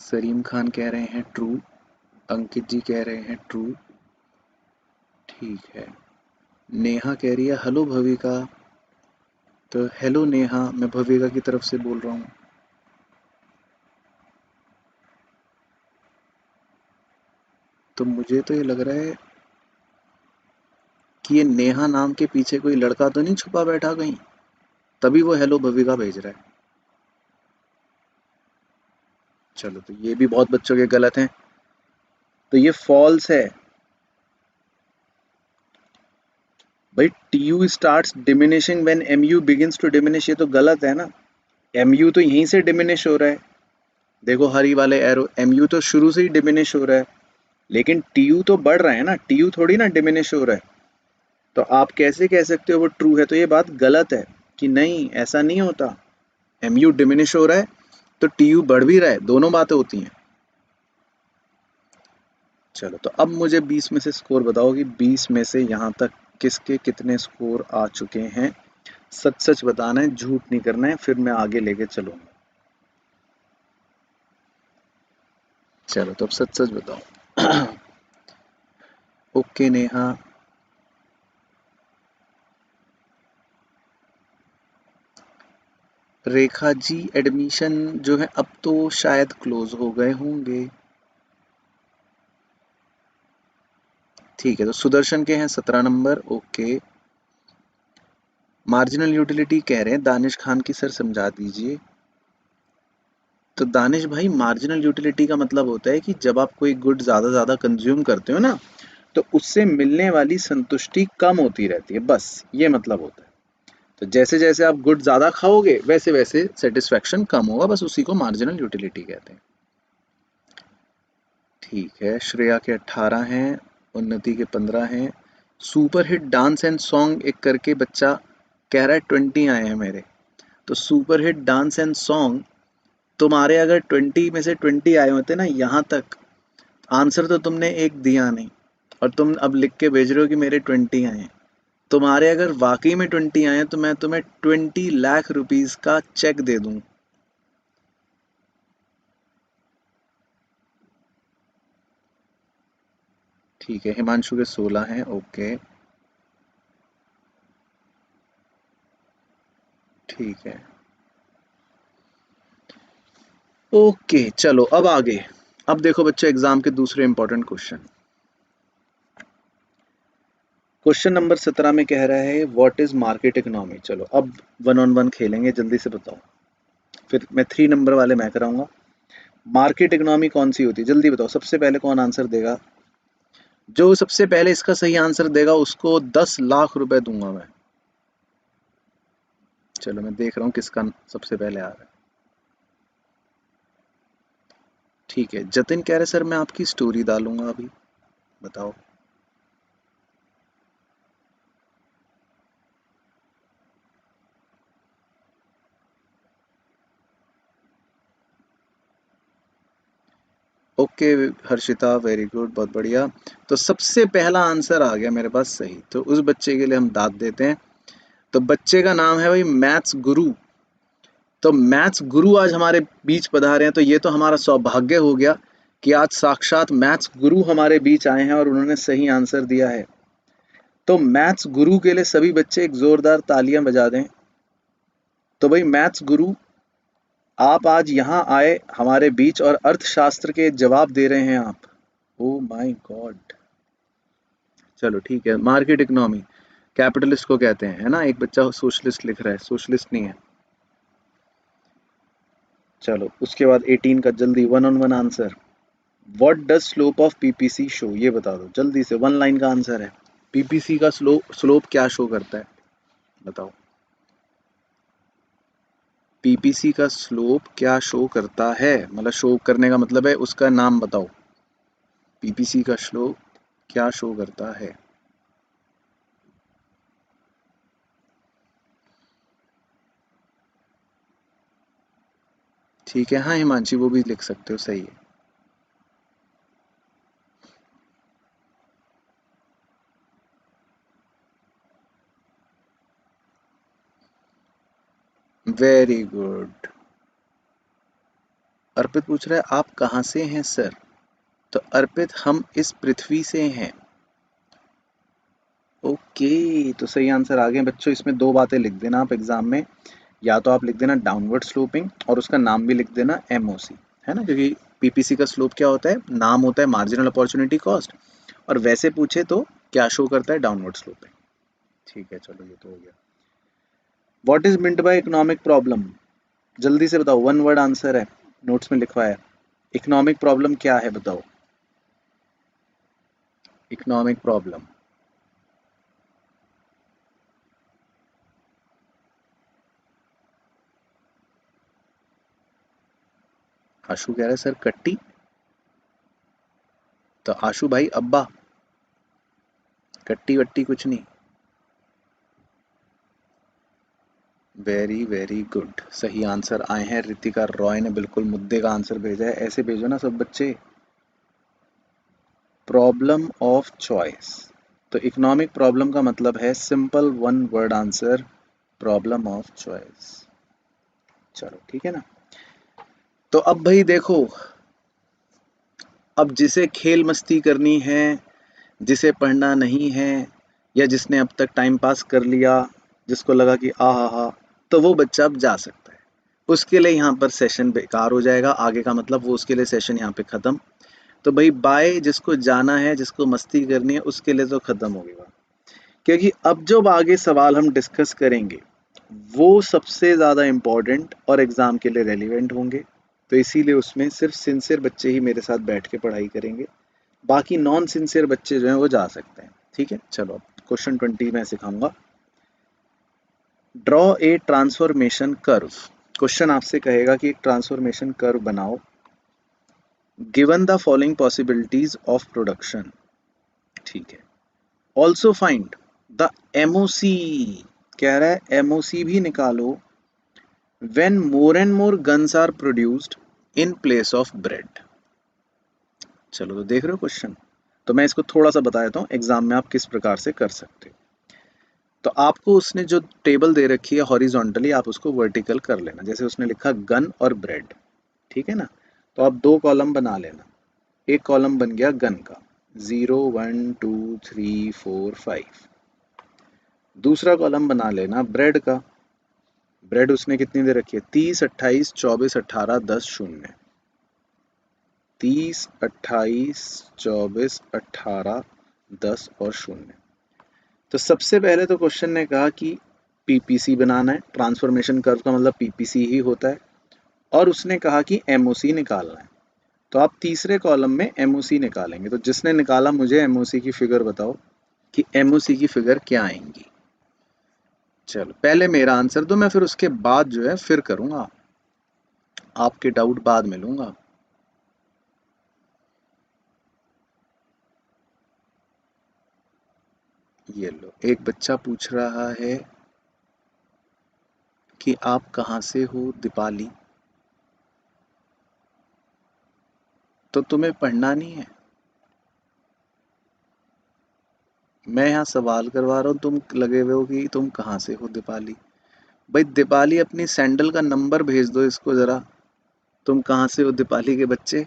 सलीम खान कह रहे हैं ट्रू, अंकित जी कह रहे हैं ट्रू। ठीक है। नेहा कह रही है हेलो भविका। तो हेलो नेहा, मैं भविका की तरफ से बोल रहा हूँ। तो मुझे तो ये लग रहा है कि ये नेहा नाम के पीछे कोई लड़का तो नहीं छुपा बैठा कहीं, तभी वो हेलो भविका भेज रहा है। चलो तो ये भी बहुत बच्चों के गलत हैं, तो ये फॉल्स है भाई। T U start diminishing when M U begins to diminish, ये तो गलत है ना। एम यू तो यहीं से डिमिनिश हो रहा है, देखो हरी वाले एरो, एम यू तो शुरू से ही डिमिनिश हो रहा है, लेकिन टी यू तो बढ़ रहा है ना, टी यू थोड़ी ना डिमिनिश हो रहा है। तो आप कैसे कह सकते हो वो ट्रू है, तो ये बात गलत है कि नहीं ऐसा नहीं होता। एम यू डिमिनिश हो रहा है तो टी यू बढ़ भी रहा है, दोनों बातें होती हैं। चलो तो अब मुझे 20 में से स्कोर बताओ कि 20 में से यहाँ तक किसके कितने स्कोर आ चुके हैं। सच सच बताना है, झूठ नहीं करना है, फिर मैं आगे लेके चलूंगा। चलो तो अब सच सच बताओ। ओके नेहा। रेखा जी एडमिशन जो है अब तो शायद क्लोज हो गए होंगे। ठीक है, तो सुदर्शन के हैं 17 नंबर। ओके, मार्जिनल यूटिलिटी कह रहे हैं दानिश खान की, सर समझा दीजिए। तो दानिश भाई, मार्जिनल यूटिलिटी का मतलब होता है कि जब आप कोई गुड ज़्यादा ज़्यादा कंज्यूम करते हो ना, तो उससे मिलने वाली संतुष्टि कम होती रहती है, बस ये मतलब होता है। तो जैसे जैसे आप गुड ज़्यादा खाओगे वैसे वैसे सेटिस्फैक्शन कम होगा, बस उसी को मार्जिनल यूटिलिटी कहते हैं। ठीक है, श्रेया के 18 हैं, उन्नति के 15 हैं। Super hit dance and song एक करके बच्चा कह रहा है 20 आए हैं मेरे। तो super hit dance and song, तुम्हारे अगर 20 में से 20 आए होते ना यहाँ तक, आंसर तो तुमने एक दिया नहीं, और तुम अब लिख के भेज रहे हो कि मेरे 20 आए हैं। तुम्हारे अगर वाकई में 20 आए हैं तो मैं तुम्हें 20 लाख रुपीस का चेक दे दूं। ठीक है, हिमांशु के 16 हैं। ओके, ठीक है। ओके चलो अब आगे। अब देखो बच्चों, एग्जाम के दूसरे इंपॉर्टेंट क्वेश्चन। क्वेश्चन नंबर 17 में कह रहा है व्हाट इज मार्केट इकोनॉमी। चलो अब वन ऑन वन खेलेंगे, जल्दी से बताओ, फिर मैं 3 नंबर वाले मैं कराऊंगा। मार्केट इकोनॉमी कौन सी होती है, जल्दी बताओ, सबसे पहले कौन आंसर देगा। जो सबसे पहले इसका सही आंसर देगा उसको 10 लाख रुपए दूंगा मैं। चलो मैं देख रहा हूँ किसका सबसे पहले आ रहा है। ठीक है, जतिन कह रहे सर मैं आपकी स्टोरी डालूंगा अभी, बताओ। ओके हर्षिता, वेरी गुड, बहुत बढ़िया। तो सबसे पहला आंसर आ गया मेरे पास सही, तो उस बच्चे के लिए हम दाद देते हैं। तो बच्चे का नाम है भाई मैथ्स गुरु। तो मैथ्स गुरु आज हमारे बीच पधारे हैं, तो ये तो हमारा सौभाग्य हो गया कि आज साक्षात मैथ्स गुरु हमारे बीच आए हैं और उन्होंने सही आंसर दिया है। तो मैथ्स गुरु के लिए सभी बच्चे एक जोरदार तालियां बजा दें। तो भाई मैथ्स गुरु, आप आज यहाँ आए हमारे बीच और अर्थशास्त्र के जवाब दे रहे हैं आप। Oh my God. चलो ठीक है, मार्केट इकोनॉमी कैपिटलिस्ट को कहते हैं, है ना। एक बच्चा सोशलिस्ट लिख रहा है, सोशलिस्ट नहीं है। चलो उसके बाद 18 का जल्दी one on one answer. What does slope of PPC show, ये बता दो जल्दी से, वन लाइन का आंसर है। पीपीसी का स्लोप क्या शो करता है, बताओ। पीपीसी का स्लोप क्या शो करता है, मतलब शो करने का मतलब है उसका नाम बताओ। पीपीसी का स्लोप क्या शो करता है। ठीक है, हाँ हिमांशी वो भी लिख सकते हो, सही है। Very good. अर्पित पूछ रहा है आप कहाँ से हैं सर। तो अर्पित हम इस पृथ्वी से हैं। ओके, तो सही आंसर आ गए बच्चों। इसमें दो बातें लिख देना आप एग्जाम में, या तो आप लिख देना डाउनवर्ड स्लोपिंग और उसका नाम भी लिख देना एमओसी, है ना, क्योंकि पीपीसी का स्लोप क्या होता है, नाम होता है मार्जिनल अपॉर्चुनिटी कॉस्ट, और वैसे पूछे तो क्या शो करता है, डाउनवर्ड स्लोप है। ठीक है, चलो ये तो हो गया। What is meant by economic problem, जल्दी से बताओ, वन वर्ड आंसर है, नोट्स में लिखवाया है। इकोनॉमिक प्रॉब्लम क्या है बताओ, इकोनॉमिक प्रॉब्लम। आशु कह रहा है सर कट्टी, तो आशु भाई अब्बा, कट्टी वट्टी कुछ नहीं। वेरी वेरी गुड, सही आंसर आए हैं। रितिका रॉय ने बिल्कुल मुद्दे का आंसर भेजा है, ऐसे भेजो ना सब बच्चे। प्रॉब्लम ऑफ चॉइस, तो इकोनॉमिक प्रॉब्लम का मतलब है simple one word answer, problem of choice. चलो ठीक है ना। तो अब भाई देखो, अब जिसे खेल मस्ती करनी है, जिसे पढ़ना नहीं है, या जिसने अब तक टाइम पास कर लिया, जिसको लगा कि आ हा, तो वो बच्चा अब जा सकता है। उसके लिए यहाँ पर सेशन बेकार हो जाएगा, आगे का मतलब वो उसके लिए सेशन यहाँ पे ख़त्म। तो भाई बाय, जिसको जाना है, जिसको मस्ती करनी है, उसके लिए तो ख़त्म हो गया। क्योंकि अब जो आगे सवाल हम डिस्कस करेंगे वो सबसे ज़्यादा इम्पोर्टेंट और एग्ज़ाम के लिए रेलिवेंट होंगे, तो इसीलिए उसमें सिर्फ सिंसियर बच्चे ही मेरे साथ बैठ के पढ़ाई करेंगे, बाकी नॉन सिंसियर बच्चे जो हैं वो जा सकते हैं। ठीक है, चलो अब क्वेश्चन 20 में सिखाऊंगा। Draw a transformation curve, question आपसे कहेगा कि एक ट्रांसफॉर्मेशन कर्व बनाओ given the following possibilities of production. ठीक है, ऑल्सो फाइंड द एमओसी, कह रहा है एमओसी भी निकालो when more and more guns are produced in place of bread. चलो तो देख रहे हो क्वेश्चन, तो मैं इसको थोड़ा सा बता देता हूँ एग्जाम में आप किस प्रकार से कर सकते हो। तो आपको उसने जो टेबल दे रखी है हॉरिजॉन्टली, आप उसको वर्टिकल कर लेना, जैसे उसने लिखा गन और ब्रेड, ठीक है ना। तो आप दो कॉलम बना लेना, एक कॉलम बन गया गन का 0 1 2 3 4 5, दूसरा कॉलम बना लेना ब्रेड का, ब्रेड उसने कितनी दे रखी है 30 28 24 18 10 0, 30 28 24 18 10 और 0। तो सबसे पहले तो क्वेश्चन ने कहा कि पीपीसी बनाना है, ट्रांसफॉर्मेशन कर्व का मतलब पीपीसी ही होता है, और उसने कहा कि एमओसी निकालना है। तो आप तीसरे कॉलम में एमओसी निकालेंगे, तो जिसने निकाला मुझे एमओसी की फिगर बताओ कि एमओसी की फिगर क्या आएंगी। चलो पहले मेरा आंसर दो, मैं फिर उसके बाद जो है फिर करूंगा, आपके डाउट बाद में लूंगा। ये लो, एक बच्चा पूछ रहा है कि आप कहाँ से हो दीपाली, तो तुम्हें पढ़ना नहीं है, मैं यहाँ सवाल करवा रहा हूँ, तुम लगे हुए हो कि तुम कहाँ से हो दीपाली। भाई दीपाली अपनी सैंडल का नंबर भेज दो इसको जरा, तुम कहाँ से हो दीपाली के बच्चे।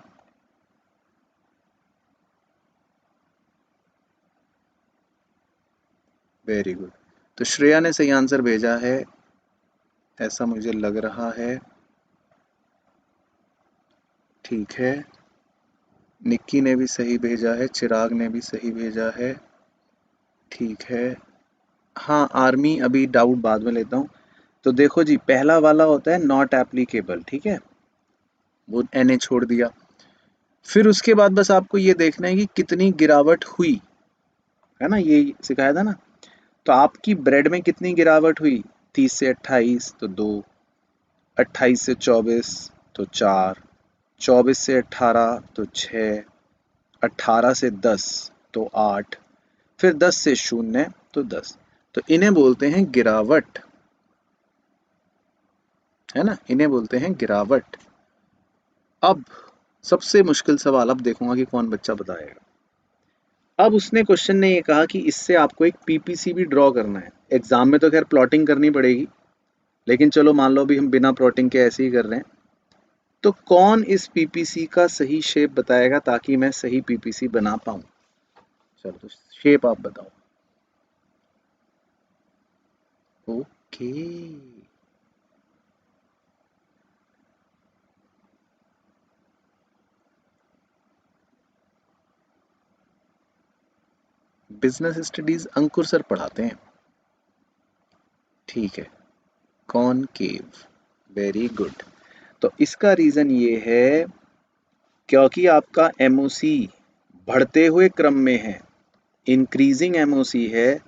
वेरी गुड, तो श्रेया ने सही आंसर भेजा है, ऐसा मुझे लग रहा है। ठीक है, निक्की ने भी सही भेजा है, चिराग ने भी सही भेजा है। ठीक है, हाँ आर्मी, अभी डाउट बाद में लेता हूँ। तो देखो जी, पहला वाला होता है नॉट एप्लीकेबल, ठीक है, वो एनए छोड़ दिया। फिर उसके बाद बस आपको ये देखना है कि कितनी गिरावट हुई, है ना, ये सिखाया था ना। तो आपकी ब्रेड में कितनी गिरावट हुई, 30 से 28 तो 2, 28 से 24 तो 4, 24 से 18 तो 6, 18 से 10 तो 8, फिर 10 से 0 तो 10। तो इन्हें बोलते हैं गिरावट, है ना, इन्हें बोलते हैं गिरावट। अब सबसे मुश्किल सवाल अब देखूंगा कि कौन बच्चा बताएगा। अब उसने क्वेश्चन ने ये कहा कि इससे आपको एक पीपीसी भी ड्रॉ करना है। एग्जाम में तो खैर प्लॉटिंग करनी पड़ेगी, लेकिन चलो मान लो अभी हम बिना प्लॉटिंग के ऐसे ही कर रहे हैं। तो कौन इस पीपीसी का सही शेप बताएगा ताकि मैं सही पीपीसी बना पाऊं। चलो तो शेप आप बताओ। ओके, बिजनेस स्टडीज अंकुर सर पढ़ाते हैं। ठीक है, कॉनकेव, वेरी गुड। तो इसका रीजन ये है क्योंकि आपका एमओसी बढ़ते हुए क्रम में है, इंक्रीजिंग एमओसी है,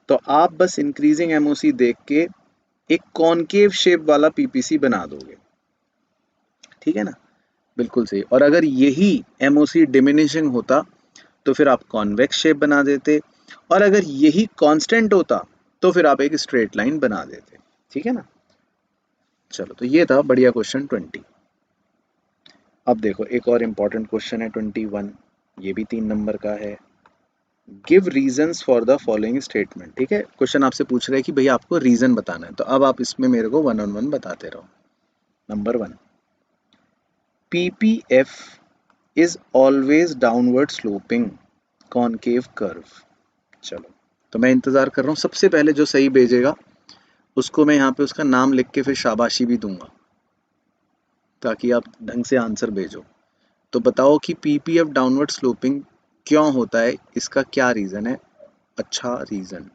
तो आप बस इंक्रीजिंग एमओसी देख के एक कॉनकेव शेप वाला पीपीसी बना दोगे। ठीक है ना, बिल्कुल सही। और अगर यही एमओसी डिमिनिशिंग होता तो फिर आप कॉन्वेक्स शेप बना देते, और अगर यही कांस्टेंट होता तो फिर आप एक स्ट्रेट लाइन बना देते। ठीक है ना। चलो, तो ये था बढ़िया क्वेश्चन 20। अब देखो एक और इंपॉर्टेंट क्वेश्चन है 21, ये भी 3 नंबर का है। Give reasons for the following statement. ठीक है, क्वेश्चन आपसे पूछ रहे हैं कि भैया आपको रीजन बताना है, तो अब आप इसमें मेरे को 1 on 1 बताते रहो। Number 1, PPF is always downward sloping concave curve। चलो, तो मैं इंतजार कर रहा हूँ, सबसे पहले जो सही भेजेगा उसको मैं यहाँ पे उसका नाम लिख के फिर शाबाशी भी दूंगा ताकि आप ढंग से आंसर भेजो। तो बताओ कि पीपीएफ डाउनवर्ड स्लोपिंग क्यों होता है, इसका क्या रीजन है? अच्छा रीजन।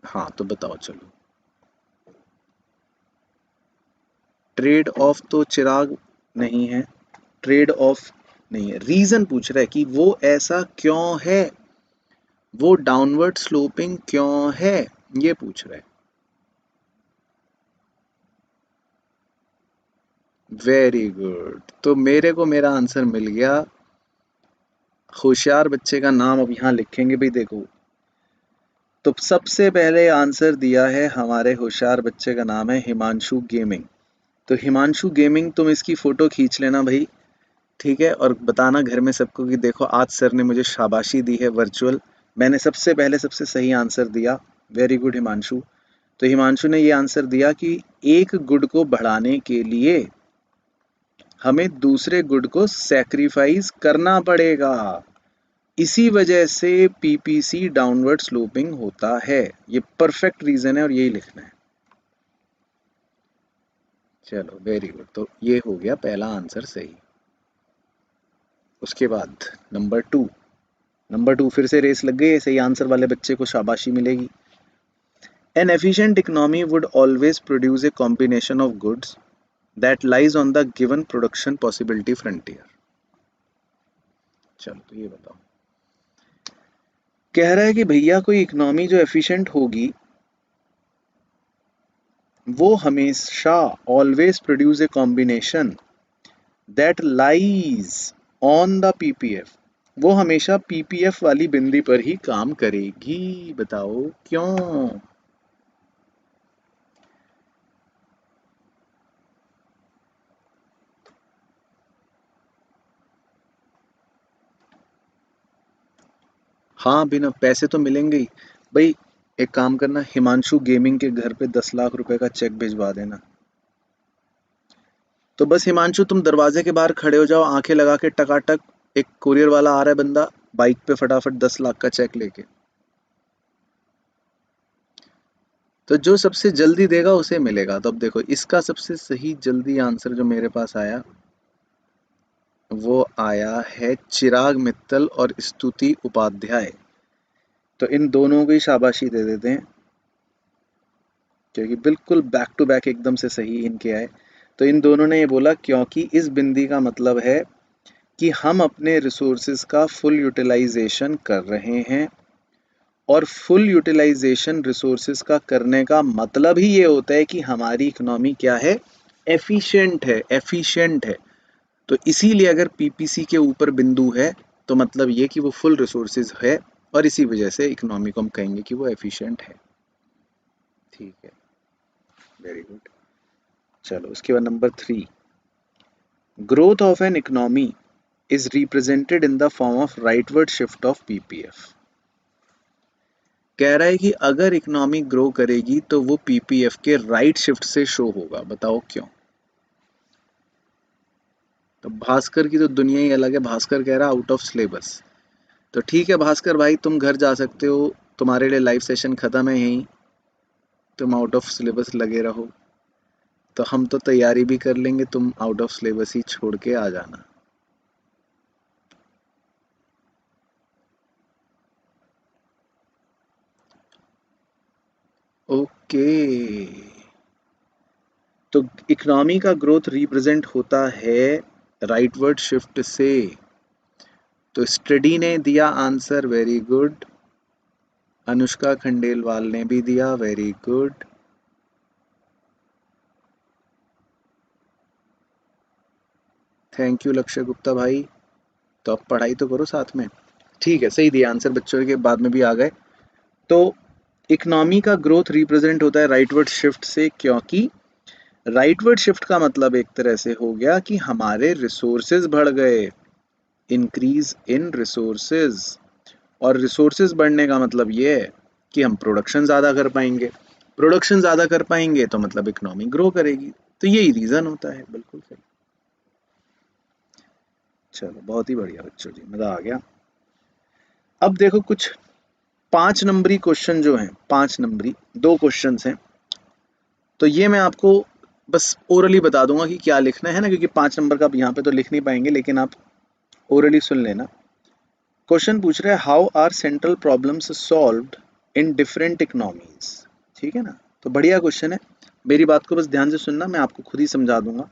हाँ, तो बताओ चलो। ट्रेड ऑफ तो चिराग नहीं है, ट्रेड ऑफ नहीं है, रीजन पूछ रहा है कि वो ऐसा क्यों है, वो डाउनवर्ड स्लोपिंग क्यों है, ये पूछ रहा है। वेरी गुड, तो मेरे को मेरा आंसर मिल गया। होशियार बच्चे का नाम अब यहाँ लिखेंगे भाई। देखो, तो सबसे पहले आंसर दिया है हमारे होशियार बच्चे का नाम है हिमांशु गेमिंग। तो हिमांशु गेमिंग, तुम इसकी फोटो खींच लेना भाई। ठीक है, और बताना घर में सबको कि देखो आज सर ने मुझे शाबाशी दी है वर्चुअल, मैंने सबसे पहले सबसे सही आंसर दिया। Very good Himanshu. तो हिमांशु ने ये आंसर दिया कि एक गुड को बढ़ाने के लिए हमें दूसरे गुड को सैक्रिफाइस करना पड़ेगा, इसी वजह से पीपीसी डाउनवर्ड स्लोपिंग होता है। ये परफेक्ट रीजन है और यही लिखना है। चलो, वेरी गुड, तो ये हो गया पहला आंसर सही। उसके बाद नंबर 2 फिर से रेस लग गई है, सही आंसर वाले बच्चे को शाबाशी मिलेगी। N efficient economy would always produce a combination of goods that lies on the given production possibility frontier. चलो, तो ये बताओ। कह रहा है कि भैया कोई इकोनॉमी जो एफिशिएंट होगी वो हमेशा always produce a combination that lies on the PPF, वो हमेशा पीपीएफ वाली बिंदी पर ही काम करेगी। बताओ क्यों? हाँ, बिना पैसे तो मिलेंगे ही भाई। एक काम करना, हिमांशु गेमिंग के घर पे 10 लाख रुपए का चेक भिजवा देना। तो बस हिमांशु, तुम दरवाजे के बाहर खड़े हो जाओ, आंखें लगा के टकाटक, एक कुरियर वाला आ रहा है बंदा बाइक पे, फटाफट 10 लाख का चेक लेके। तो जो सबसे जल्दी देगा उसे मिलेगा। तो अब देखो, इसका सबसे सही जल्दी आंसर जो मेरे पास आया वो आया है चिराग मित्तल और स्तुति उपाध्याय। तो इन दोनों को ही शाबाशी दे देते हैं क्योंकि बिल्कुल बैक टू बैक एकदम से सही इनके आए। तो इन दोनों ने ये बोला क्योंकि इस बिंदी का मतलब है कि हम अपने रिसोर्सेज का फुल यूटिलाइजेशन कर रहे हैं, और फुल यूटिलाइजेशन रिसोर्सेज का करने का मतलब ही ये होता है कि हमारी इकोनॉमी क्या है, एफिशिएंट है, एफिशिएंट है। तो इसीलिए अगर पीपीसी के ऊपर बिंदु है तो मतलब ये कि वो फुल रिसोर्सेज है, और इसी वजह से इकोनॉमी को हम कहेंगे कि वो एफिशिएंट है। ठीक है, वेरी गुड। चलो, उसके बाद number 3, growth of an economy is represented in the form of rightward shift of PPF। कह रहा है कि अगर इकोनॉमी ग्रो करेगी तो वो पीपीएफ के राइट शिफ्ट से शो होगा। बताओ क्यों? तो भास्कर की तो दुनिया ही अलग है। भास्कर कह रहा आउट ऑफ सिलेबस। तो ठीक है भास्कर भाई, तुम घर जा सकते हो, तुम्हारे लिए लाइव सेशन खत्म है यहीं, तुम आउट ऑफ सिलेबस लगे रहो। तो हम तो तैयारी भी कर लेंगे, तुम आउट ऑफ सिलेबस ही छोड़ के आ जाना। ओके, तो इकोनॉमी का ग्रोथ रिप्रेजेंट होता है राइटवर्ड शिफ्ट से। तो स्टडी ने दिया answer, very good. Anushka Khandelwal ने भी दिया, वेरी गुड। थैंक यू लक्ष्य गुप्ता भाई। तो अब पढ़ाई तो करो साथ में। ठीक है, सही दिया आंसर, बच्चों के बाद में भी आ गए। तो इकोनॉमी का ग्रोथ रिप्रेजेंट होता है राइटवर्ड शिफ्ट से, क्योंकि राइटवर्ड शिफ्ट का मतलब एक तरह से हो गया कि हमारे रिसोर्सेज बढ़ गए, इंक्रीज इन रिसोर्सेज। और रिसोर्सेज बढ़ने का मतलब ये है कि हम प्रोडक्शन ज़्यादा कर पाएंगे, प्रोडक्शन ज़्यादा कर पाएंगे तो मतलब इकोनॉमी ग्रो करेगी। तो यही रीज़न होता है, बिल्कुल सही। चलो बहुत ही बढ़िया बच्चों जी, मज़ा आ गया। अब देखो कुछ 5 नंबरी क्वेश्चन जो हैं, 5 नंबरी 2 क्वेश्चंस हैं, तो ये मैं आपको बस ओरली बता दूंगा कि क्या लिखना है ना, क्योंकि 5 नंबर का आप यहाँ पे तो लिख नहीं पाएंगे, लेकिन आप ओरली सुन लेना। क्वेश्चन पूछ रहा है how are central problems solved in different economies. ठीक है ना, तो बढ़िया क्वेश्चन है, मेरी बात को बस ध्यान से सुनना, मैं आपको खुद ही समझा दूंगा।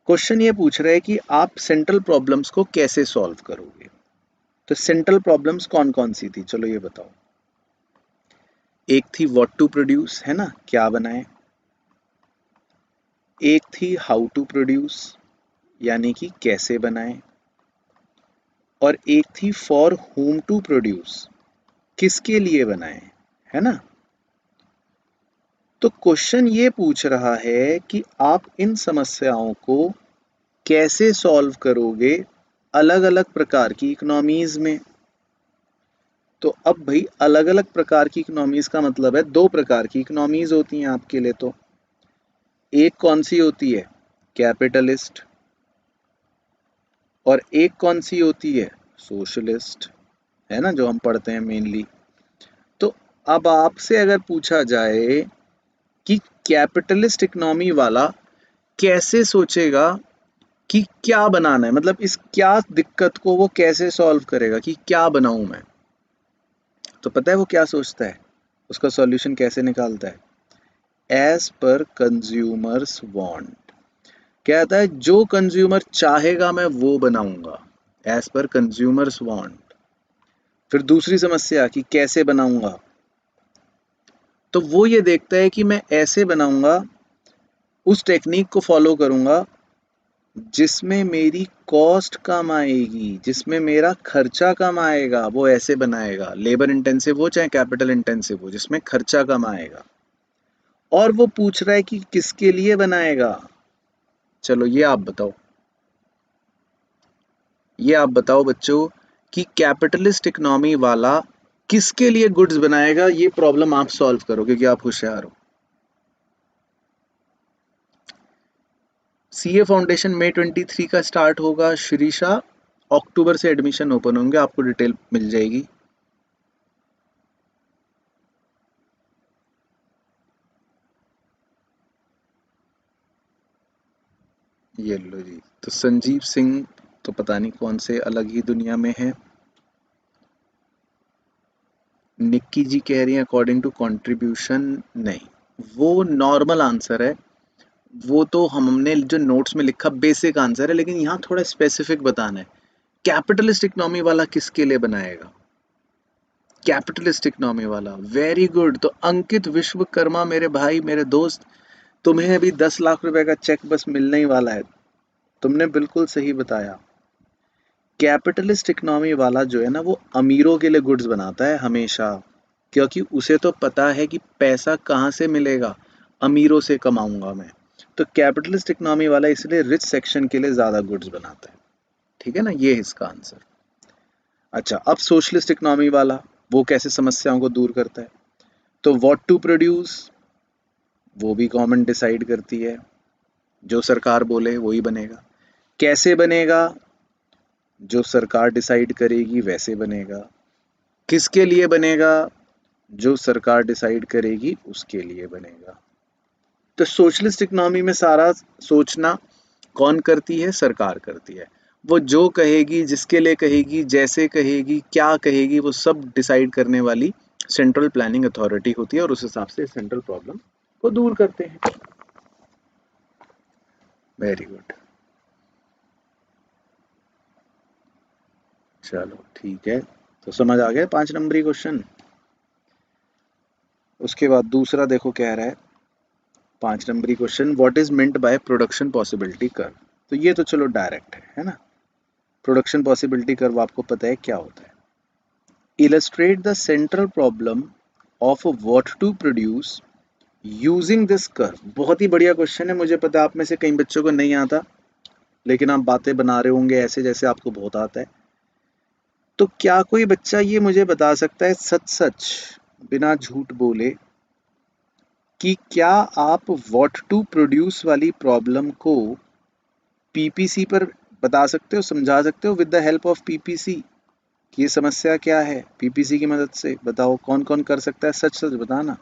क्वेश्चन ये पूछ रहा है कि आप सेंट्रल प्रॉब्लम्स को कैसे सॉल्व करोगे। तो सेंट्रल प्रॉब्लम्स कौन कौन सी थी, चलो ये बताओ। एक थी व्हाट टू प्रोड्यूस, है ना, क्या बनाए। एक थी हाउ टू प्रोड्यूस, यानी कि कैसे बनाए। और एक थी फॉर whom टू प्रोड्यूस, किसके लिए बनाए, है ना। तो क्वेश्चन ये पूछ रहा है कि आप इन समस्याओं को कैसे सॉल्व करोगे अलग अलग प्रकार की इकोनॉमीज में। तो अब भाई अलग अलग प्रकार की इकोनॉमीज का मतलब है 2 प्रकार की इकोनॉमीज होती हैं आपके लिए। तो एक कौन सी होती है, कैपिटलिस्ट, और एक कौन सी होती है, सोशलिस्ट, है ना, जो हम पढ़ते हैं मेनली। तो अब आपसे अगर पूछा जाए कि कैपिटलिस्ट इकोनॉमी वाला कैसे सोचेगा कि क्या बनाना है, मतलब इस क्या दिक्कत को वो कैसे सॉल्व करेगा कि क्या बनाऊं मैं, तो पता है वो क्या सोचता है, उसका सॉल्यूशन कैसे निकालता है, एज पर कंज्यूमर्स वांट। कहता है जो कंज्यूमर चाहेगा मैं वो बनाऊंगा, एज पर कंज्यूमर्स वांट। फिर दूसरी समस्या कि कैसे बनाऊंगा, तो वो ये देखता है कि मैं ऐसे बनाऊंगा, उस टेक्निक को फॉलो करूंगा जिसमें मेरी कॉस्ट कम आएगी, जिसमें मेरा खर्चा कम आएगा, वो ऐसे बनाएगा। लेबर इंटेंसिव हो चाहे कैपिटल इंटेंसिव हो, जिसमें खर्चा कम आएगा। और वो पूछ रहा है कि किसके लिए बनाएगा। चलो ये आप बताओ, ये आप बताओ बच्चों कि कैपिटलिस्ट इकोनॉमी वाला किसके लिए गुड्स बनाएगा। ये प्रॉब्लम आप सॉल्व करो क्योंकि आप होशियार हो। सीए फाउंडेशन मई 23 का स्टार्ट होगा शिरीषा, अक्टूबर से एडमिशन ओपन होंगे, आपको डिटेल मिल जाएगी। ये लो जी, तो संजीव सिंह तो पता नहीं कौन से अलग ही दुनिया में है। निक्की जी कह रही हैं अकॉर्डिंग टू कंट्रीब्यूशन, नहीं, वो नॉर्मल आंसर है। वो तो हमने जो नोट्स में लिखा बेसिक आंसर है, लेकिन यहाँ थोड़ा स्पेसिफिक बताना है। कैपिटलिस्ट इकोनॉमी वाला किसके लिए बनाएगा, कैपिटलिस्ट इकोनॉमी वाला, वेरी गुड। तो अंकित विश्वकर्मा मेरे भाई, मेरे दोस्त, तुम्हें अभी 10 लाख रुपए का चेक बस मिलने ही वाला है। तुमने बिल्कुल सही बताया। कैपिटलिस्ट इकोनॉमी वाला जो है ना, वो अमीरों के लिए गुड्स बनाता है हमेशा, क्योंकि उसे तो पता है कि पैसा कहाँ से मिलेगा, अमीरों से कमाऊंगा मैं। तो कैपिटलिस्ट इकोनॉमी वाला इसलिए रिच सेक्शन के लिए ज्यादा गुड्स बनाता है। ठीक है ना, ये है इसका आंसर। अच्छा, अब सोशलिस्ट इकोनॉमी वाला वो कैसे समस्याओं को दूर करता है। तो व्हाट टू प्रोड्यूस, वो भी गवर्नमेंट डिसाइड करती है, जो सरकार बोले वही बनेगा। कैसे बनेगा, जो सरकार डिसाइड करेगी वैसे बनेगा। किसके लिए बनेगा, जो सरकार डिसाइड करेगी उसके लिए बनेगा। तो सोशलिस्ट इकोनॉमी में सारा सोचना कौन करती है? सरकार करती है। वो जो कहेगी, जिसके लिए कहेगी, जैसे कहेगी, क्या कहेगी, वो सब डिसाइड करने वाली सेंट्रल प्लानिंग अथॉरिटी होती है और उस हिसाब से सेंट्रल प्रॉब्लम को दूर करते हैं। वेरी गुड, चलो ठीक है, तो समझ आ गया 5 नंबरी क्वेश्चन। उसके बाद दूसरा देखो कह रहा है 5 नंबरी question, what is meant by production possibility curve. तो ये तो चलो डायरेक्ट है ना। प्रोडक्शन पॉसिबिलिटी कर्व आपको पता है क्या होता है। Illustrate the central problem of what to produce using this curve. बहुत ही बढ़िया क्वेश्चन है, मुझे पता है आप में से कई बच्चों को नहीं आता, लेकिन आप बातें बना रहे होंगे ऐसे जैसे आपको बहुत आता है। तो क्या कोई बच्चा ये मुझे बता सकता है सच सच, बिना झूठ बोले, कि क्या आप व्हाट टू प्रोड्यूस वाली प्रॉब्लम को पीपीसी पर बता सकते हो, समझा सकते हो with the help of PPC, कि ये समस्या क्या है? पीपीसी की मदद से बताओ कौन कौन कर सकता है, सच सच बताना।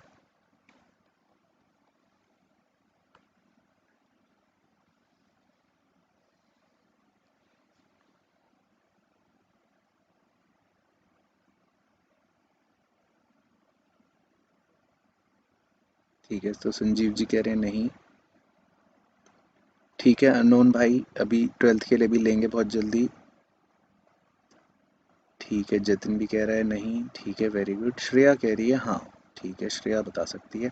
ठीक है, तो संजीव जी कह रहे हैं नहीं। ठीक है, अननोन भाई अभी 12th के लिए भी लेंगे बहुत जल्दी। ठीक है, जतिन भी कह रहा है नहीं। ठीक है, वेरी गुड। श्रेया कह रही है हाँ। ठीक है, श्रेया बता सकती है।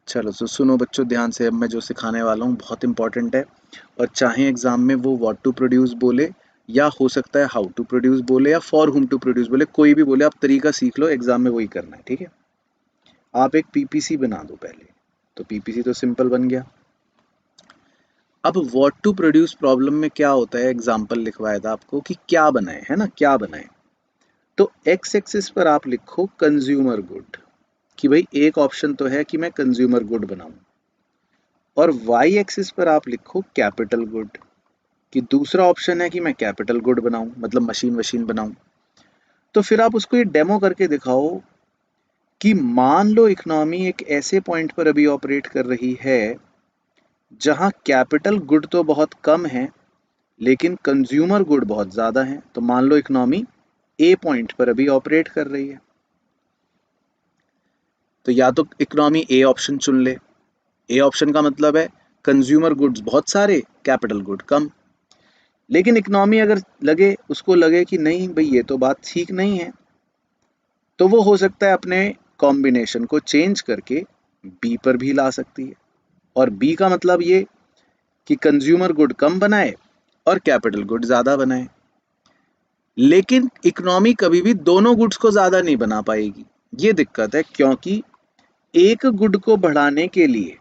चलो तो सुनो बच्चों ध्यान से, अब मैं जो सिखाने वाला हूँ बहुत इंपॉर्टेंट है, और चाहे एग्जाम में वो व्हाट टू प्रोड्यूस बोले, या हो सकता है हाउ टू प्रोड्यूस बोले, या फॉर हुम टू प्रोड्यूस बोले, कोई भी बोले, आप तरीका सीख लो, एग्जाम में वही करना है। ठीक है, आप एक पीपीसी बना दो पहले। तो पीपीसी तो सिंपल बन गया। अब व्हाट टू प्रोड्यूस प्रॉब्लम में क्या होता है, एग्जाम्पल लिखवाया था आपको कि क्या बनाए, है ना, क्या बनाए। तो एक्स एक्सिस पर आप लिखो कंज्यूमर गुड, कि भाई एक ऑप्शन तो है कि मैं कंज्यूमर गुड बनाऊं, और वाई एक्सिस पर आप लिखो कैपिटल गुड, कि दूसरा ऑप्शन है कि मैं कैपिटल गुड बनाऊं, मतलब मशीन वशीन बनाऊं। तो फिर आप उसको ये डेमो करके दिखाओ कि मान लो इकोनॉमी एक ऐसे पॉइंट पर अभी ऑपरेट कर रही है जहां कैपिटल गुड तो बहुत कम है लेकिन कंज्यूमर गुड बहुत ज़्यादा है। तो मान लो इकोनॉमी ए पॉइंट पर अभी ऑपरेट कर रही है, तो या तो इकोनॉमी ए ऑप्शन चुन ले। ए ऑप्शन का मतलब है कंज्यूमर गुड्स बहुत सारे, कैपिटल गुड कम। लेकिन इकोनॉमी अगर उसको लगे कि नहीं भाई ये तो बात ठीक नहीं है, तो वो हो सकता है अपने कॉम्बिनेशन को चेंज करके बी पर भी ला सकती है। और बी का मतलब ये कि कंज्यूमर गुड कम बनाए और कैपिटल गुड ज़्यादा बनाए। लेकिन इकोनॉमी कभी भी दोनों गुड्स को ज़्यादा नहीं बना पाएगी, ये दिक्कत है, क्योंकि एक गुड को बढ़ाने के लिए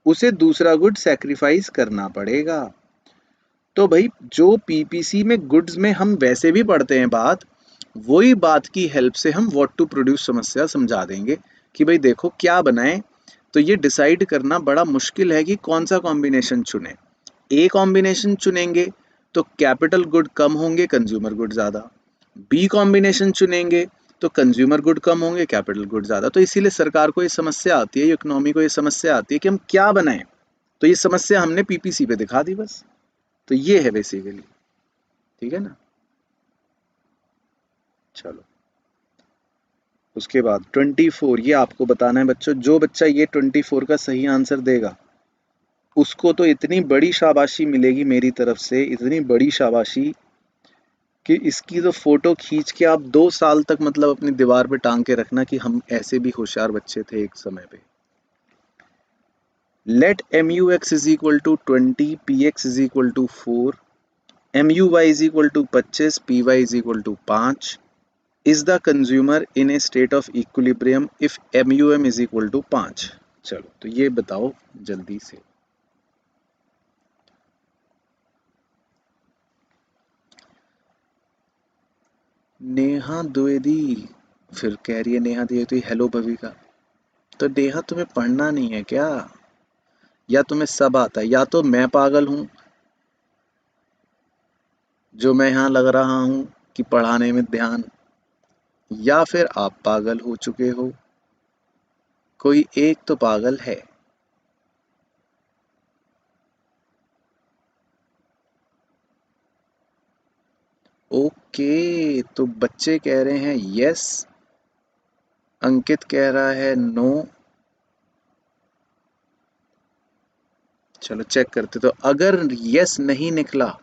उसे दूसरा गुड सैक्रिफाइस करना पड़ेगा। तो भाई जो पीपीसी में गुड्स में हम वैसे भी पढ़ते हैं बात, वही बात की हेल्प से हम व्हाट टू प्रोड्यूस समस्या समझा देंगे कि भाई देखो क्या बनाएं। तो ये डिसाइड करना बड़ा मुश्किल है कि कौन सा कॉम्बिनेशन चुने। ए कॉम्बिनेशन चुनेंगे तो कैपिटल गुड कम होंगे, कंज्यूमर गुड ज़्यादा। बी कॉम्बिनेशन चुनेंगे तो कंज्यूमर गुड कम होंगे, कैपिटल गुड ज़्यादा। तो इसीलिए सरकार को ये समस्या आती है, इकोनॉमी को ये समस्या आती है कि हम क्या बनाएं। तो ये समस्या हमने पीपीसी पे दिखा दी बस। तो ये है बेसिकली, ठीक है ना। चलो उसके बाद 24, ये आपको बताना है बच्चों, जो बच्चा ये 24 का सही आंसर देगा उसको तो इतनी बड़ी शाबाशी मिलेगी मेरी तरफ से, इतनी बड़ी शाबाशी कि इसकी तो फोटो खींच के आप 2 साल तक मतलब अपनी दीवार पे टांग के रखना कि हम ऐसे भी होशियार बच्चे थे एक समय पे। Let MUX is equal to 20, PX is equal to 4, MUY is equal to 25, PY is equal to 5, is the consumer in a state of equilibrium if MUM is equal to 5। चलो तो ये बताओ जल्दी से। नेहा द्विवेदी फिर कह रही है, नेहा द्विवेदी हेलो भविका। तो नेहा तुम्हें पढ़ना नहीं है क्या, या तुम्हें सब आता है, या तो मैं पागल हूं जो मैं यहाँ लग रहा हूं कि पढ़ाने में ध्यान, या फिर आप पागल हो चुके हो। कोई एक तो पागल है। ओके, तो बच्चे कह रहे हैं यस, अंकित कह रहा है नो। चलो चेक करते। तो अगर यस नहीं निकला,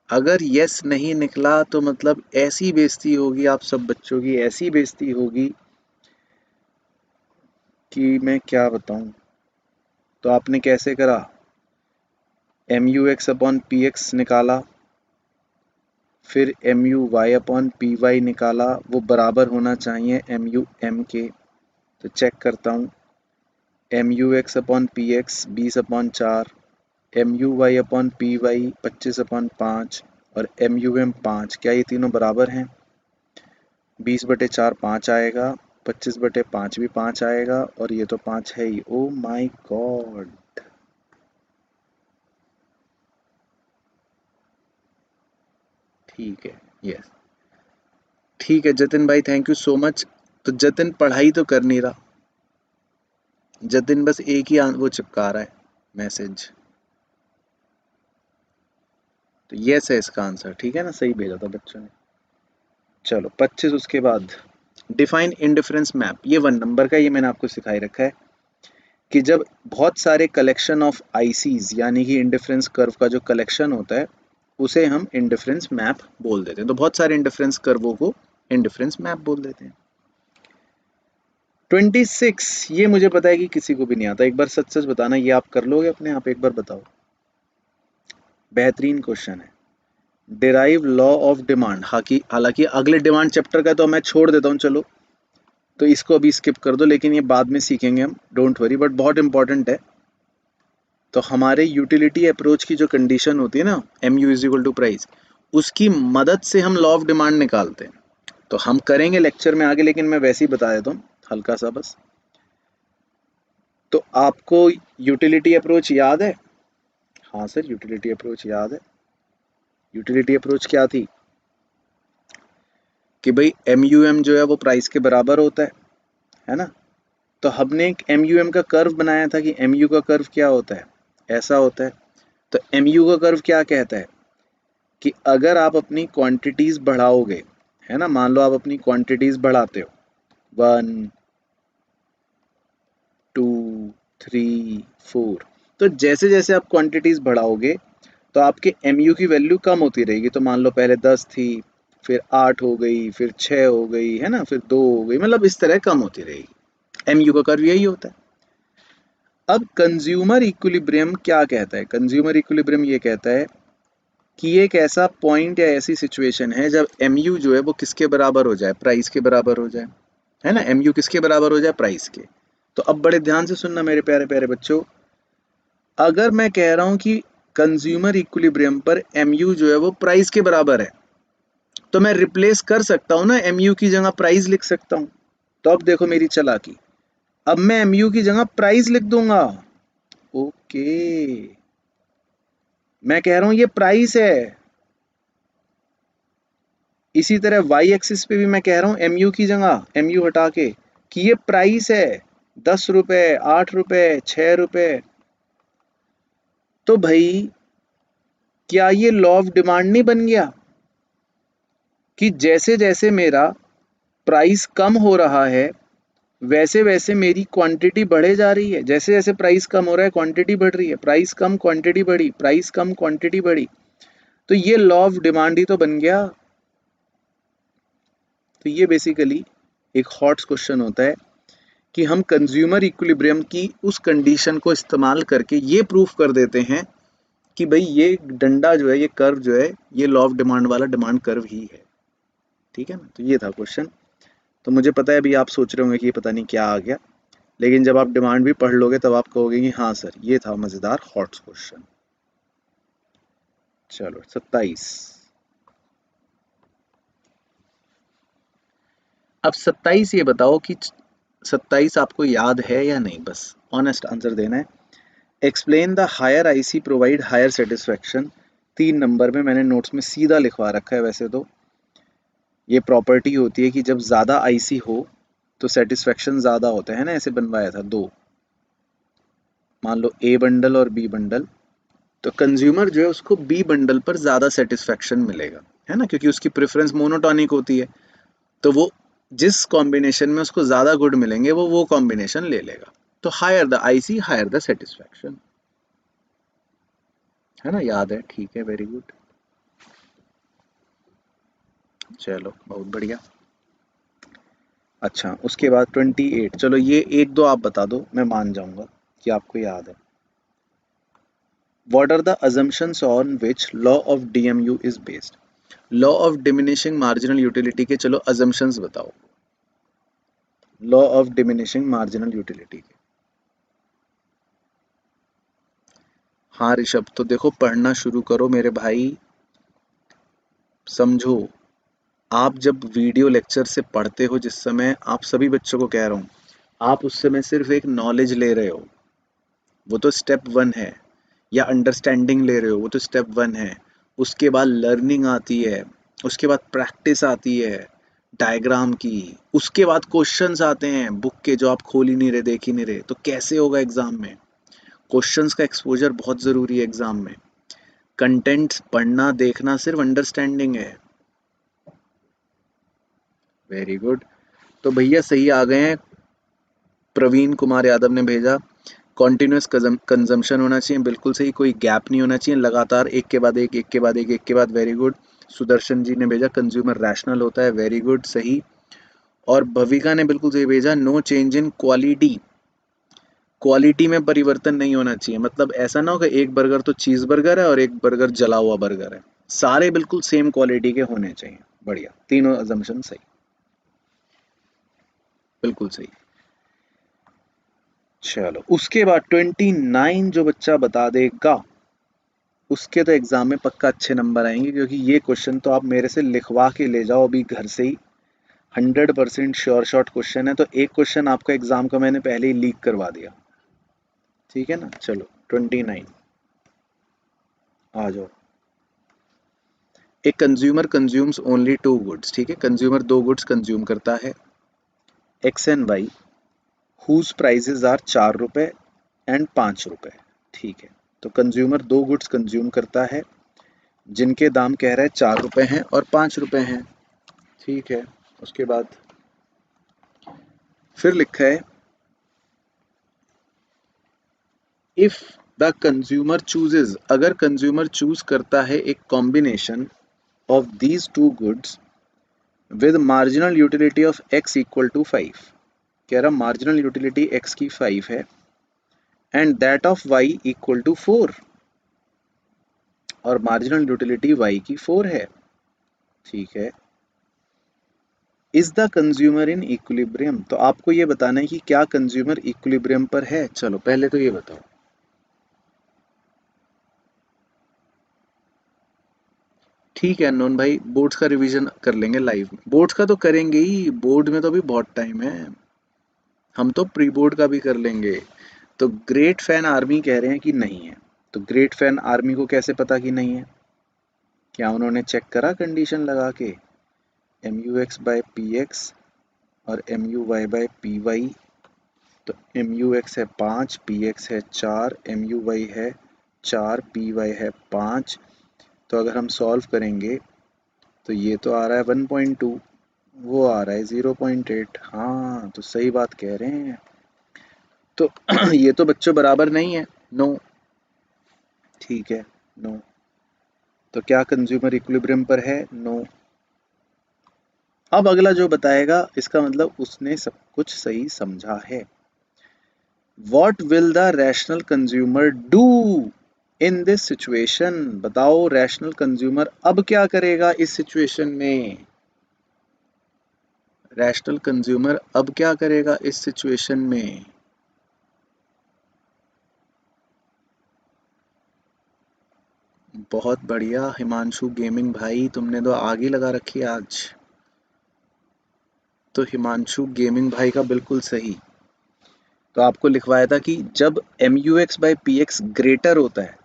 अगर यस नहीं निकला तो मतलब ऐसी बेइज्जती होगी आप सब बच्चों की, ऐसी बेइज्जती होगी कि मैं क्या बताऊं। तो आपने कैसे करा, M U X upon P X निकाला, फिर M U Y upon P Y निकाला, वो बराबर होना चाहिए एम यू एम के। तो चेक करता हूँ, M U X upon P X 20/4, M U Y upon P Y 25/5 और एम यू एम 5, क्या ये तीनों बराबर हैं? 20/4 5 आएगा, 25/5 भी 5 आएगा और ये तो 5 है ही। ओ माई गॉड। ठीक है, यस ठीक है जतिन भाई, थैंक यू सो मच। तो जतिन पढ़ाई तो कर नहीं रहा, जतिन बस एक ही वो चिपका रहा है मैसेज। तो यस है इसका आंसर, ठीक है ना, सही भेजा था बच्चों ने। चलो 25 उसके बाद, डिफाइन इंडिफरेंस मैप। ये 1 नंबर का, ये मैंने आपको सिखाई रखा है कि जब बहुत सारे कलेक्शन ऑफ आईसीज यानी कि इंडिफरेंस कर्व का जो कलेक्शन होता है उसे हम इंडिफरेंस मैप बोल देते हैं। तो बहुत सारे इंडिफरेंस कर्वों को इंडिफरेंस मैप बोल देते हैं। 26, ये मुझे पता है कि किसी को भी नहीं आता। एक बार सच सच बताना, ये आप कर लोगे अपने आप? एक बार बताओ, बेहतरीन क्वेश्चन है। Derive law of demand. हालांकि अगले डिमांड चैप्टर का तो मैं छोड़ देता हूँ, चलो तो इसको अभी स्किप कर दो, लेकिन ये बाद में सीखेंगे हम, डोंट वरी, बट बहुत इंपॉर्टेंट है। तो हमारे यूटिलिटी अप्रोच की जो कंडीशन होती है ना, M U is equal to price, उसकी मदद से हम लॉ ऑफ डिमांड निकालते हैं। तो हम करेंगे लेक्चर में आगे, लेकिन मैं वैसे ही बता देता हूँ हल्का सा बस। तो आपको यूटिलिटी अप्रोच याद है? हाँ सर, यूटिलिटी अप्रोच याद है। यूटिलिटी अप्रोच क्या थी कि भाई एम यू एम जो है वो प्राइस के बराबर होता है ना। तो हमने एक एम यू एम का कर्व बनाया था कि एम यू का कर्व क्या होता है, ऐसा होता है। तो एम यू का कर्व क्या कहता है कि अगर आप अपनी क्वांटिटीज बढ़ाओगे, है ना, मान लो आप अपनी क्वांटिटीज बढ़ाते हो 1 2 3 4, तो जैसे जैसे आप क्वांटिटीज बढ़ाओगे तो आपके एम यू की वैल्यू कम होती रहेगी। तो मान लो पहले 10 थी, फिर 8 हो गई, फिर 6 हो गई, है ना, फिर 2 हो गई, मतलब इस तरह कम होती रहेगी। एम यू का कर्व यही होता है। अब कंज्यूमर इक्विलिब्रियम क्या कहता है? कंज्यूमर इक्विलिब्रियम ये कहता है कि एक ऐसा पॉइंट या ऐसी सिचुएशन है जब एम यू जो है वो किसके बराबर हो जाए, प्राइस के बराबर हो जाए, है ना। एम यू किसके बराबर हो जाए, प्राइस के। तो अब बड़े ध्यान से सुनना मेरे प्यारे प्यारे बच्चों, अगर मैं कह रहा हूं कि कंज्यूमर इक्विलिब्रियम पर एम यू जो है वो प्राइस के बराबर है, तो मैं रिप्लेस कर सकता हूं ना, एम यू की जगह प्राइस लिख सकता हूं। तो अब देखो मेरी चालाकी, अब मैं एम यू की जगह प्राइस लिख दूंगा। ओके, मैं कह रहा हूं ये प्राइस है। इसी तरह वाई एक्सिस पे भी मैं कह रहा हूं एम यू की जगह एम यू हटा के कि ये प्राइस है, 10 रुपए, 8 रुपए, 6 रुपए। तो भाई क्या ये लॉ ऑफ डिमांड नहीं बन गया कि जैसे जैसे मेरा प्राइस कम हो रहा है वैसे वैसे मेरी क्वांटिटी बढ़े जा रही है। जैसे जैसे प्राइस कम हो रहा है क्वांटिटी बढ़ रही है, प्राइस कम क्वांटिटी बढ़ी, प्राइस कम क्वांटिटी बढ़ी। तो ये लॉ ऑफ डिमांड ही तो बन गया। तो ये बेसिकली एक हॉट क्वेश्चन होता है कि हम कंज्यूमर इक्विलिब्रियम की उस कंडीशन को इस्तेमाल करके ये प्रूफ कर देते हैं कि भाई ये डंडा जो है, ये कर्व जो है, ये लॉ ऑफ डिमांड वाला डिमांड कर्व ही है। ठीक है ना, तो ये था क्वेश्चन। तो मुझे पता है अभी आप सोच रहे होंगे कि ये पता नहीं क्या आ गया, लेकिन जब आप डिमांड भी पढ़ लोगे तब आप कहोगे कि हाँ सर ये था मजेदार हॉट क्वेश्चन। चलो 27। अब 27 ये बताओ कि 27 आपको याद है या नहीं, बस ऑनेस्ट आंसर देना है। Explain the higher IC provide higher satisfaction. 3 number में मैंने नोट्स में सीधा लिखवा रखा है। वैसे तो ये प्रॉपर्टी होती है कि जब ज़्यादा आईसी हो तो सेटिस्फेक्शन ज़्यादा होता है ना, ऐसे बनवाया था दो, मान लो ए बंडल और बी बंडल, तो कंज्यूमर जो है उसको बी बंडल पर ज़्यादा सेटिस्फेक्शन मिलेगा, है ना, क्योंकि उसकी प्रेफरेंस मोनोटॉनिक होती है। तो वो जिस कॉम्बिनेशन में उसको ज़्यादा गुड मिलेंगे वो कॉम्बिनेशन ले लेगा। तो higher the IC higher the satisfaction, है ना, याद है, ठीक है, वेरी गुड। चलो बहुत बढ़िया। अच्छा उसके बाद 28, चलो ये एक दो आप बता दो, मैं मान जाऊंगा कि आपको याद है। What are the assumptions on which law of DMU is based? Law of diminishing marginal utility के चलो assumptions बताओ, law of diminishing marginal utility के। हाँ ऋषभ, तो देखो पढ़ना शुरू करो मेरे भाई, समझो। आप जब वीडियो लेक्चर से पढ़ते हो, जिस समय, आप सभी बच्चों को कह रहा हूँ, आप उस समय सिर्फ एक नॉलेज ले रहे हो, वो तो स्टेप 1 है, या अंडरस्टैंडिंग ले रहे हो, वो तो स्टेप 1 है। उसके बाद लर्निंग आती है, उसके बाद प्रैक्टिस आती है डायग्राम की, उसके बाद क्वेश्चंस आते हैं बुक के जो आप खोल ही नहीं रहे, देख ही नहीं रहे, तो कैसे होगा एग्जाम में। क्वेश्चंस का एक्सपोजर बहुत ज़रूरी है एग्जाम में। कंटेंट्स पढ़ना देखना सिर्फ अंडरस्टैंडिंग है। Very good. तो भैया सही आ गए हैं, प्रवीण कुमार यादव ने भेजा, कॉन्टिन्यूस कंजम्पशन होना चाहिए, बिल्कुल सही, कोई गैप नहीं होना चाहिए, लगातार एक के बाद एक, एक के बाद एक, एक के बाद, वेरी गुड। सुदर्शन जी ने भेजा कंज्यूमर रैशनल होता है, वेरी गुड, सही। और भविका ने बिल्कुल सही भेजा, no change in quality, quality में परिवर्तन नहीं होना चाहिए, मतलब ऐसा ना हो कि एक बर्गर तो चीज बर्गर है और एक बर्गर जला हुआ बर्गर है, सारे बिल्कुल सेम क्वालिटी के होने चाहिए। बढ़िया, तीनों अजम्पशन सही, बिल्कुल सही। चलो उसके बाद 29 जो बच्चा बता देगा उसके तो एग्जाम में पक्का अच्छे नंबर आएंगे, क्योंकि ये क्वेश्चन तो आप मेरे से लिखवा के ले जाओ अभी घर से ही, 100% श्योर शॉट क्वेश्चन है। तो एक क्वेश्चन आपका एग्जाम का मैंने पहले ही लीक करवा दिया, ठीक है ना। चलो 29 आ जाओ। एक consumer consumes only two goods, ठीक है, कंज्यूमर दो गुड्स कंज्यूम करता है, X and Y, whose prices are 4 रुपए एंड 5 रुपए, ठीक है। तो कंज्यूमर दो गुड्स कंज्यूम करता है जिनके दाम कह रहा है 4 रुपए हैं और 5 रुपए हैं, ठीक है। उसके बाद फिर लिखा है, इफ द कंज्यूमर चूजेज, अगर कंज्यूमर चूज करता है एक combination of these two goods with marginal utility of x equal to 5, कह रहा मार्जिनल यूटिलिटी x की 5 है, and that of y equal to 4, और मार्जिनल यूटिलिटी y की 4 है, ठीक है। Is the consumer in equilibrium, तो आपको ये बताना है कि क्या कंज्यूमर इक्विलिब्रियम पर है। चलो पहले तो ये बताओ, ठीक है अननोन भाई, बोर्ड्स का रिवीजन कर लेंगे लाइव में, बोर्ड्स का तो करेंगे ही, बोर्ड में तो अभी बहुत टाइम है, हम तो प्री बोर्ड का भी कर लेंगे। तो ग्रेट फैन आर्मी कह रहे हैं कि नहीं है, तो ग्रेट फैन आर्मी को कैसे पता कि नहीं है, क्या उन्होंने चेक करा कंडीशन लगा के, M U X by P X और M U Y by P Y, तो एम यू एक्स है 5, पी एक्स है 4, एम यू वाई है 4, पी वाई है 5, तो अगर हम सॉल्व करेंगे तो ये तो आ रहा है 1.2, वो आ रहा है 0.8, हाँ तो सही बात कह रहे हैं। तो ये तो बच्चों बराबर नहीं है, नो, ठीक है, नो। तो क्या कंज्यूमर इक्विलिब्रियम पर है, नो। अब अगला जो बताएगा इसका मतलब उसने सब कुछ सही समझा है। What will the rational consumer do in this situation, बताओ रैशनल कंज्यूमर अब क्या करेगा इस सिचुएशन में, रैशनल कंज्यूमर अब क्या करेगा इस सिचुएशन में। बहुत बढ़िया हिमांशु गेमिंग भाई, तुमने तो आग ही लगा रखी है आज। तो हिमांशु गेमिंग भाई का बिल्कुल सही, तो आपको लिखवाया था कि जब M U X by P X greater होता है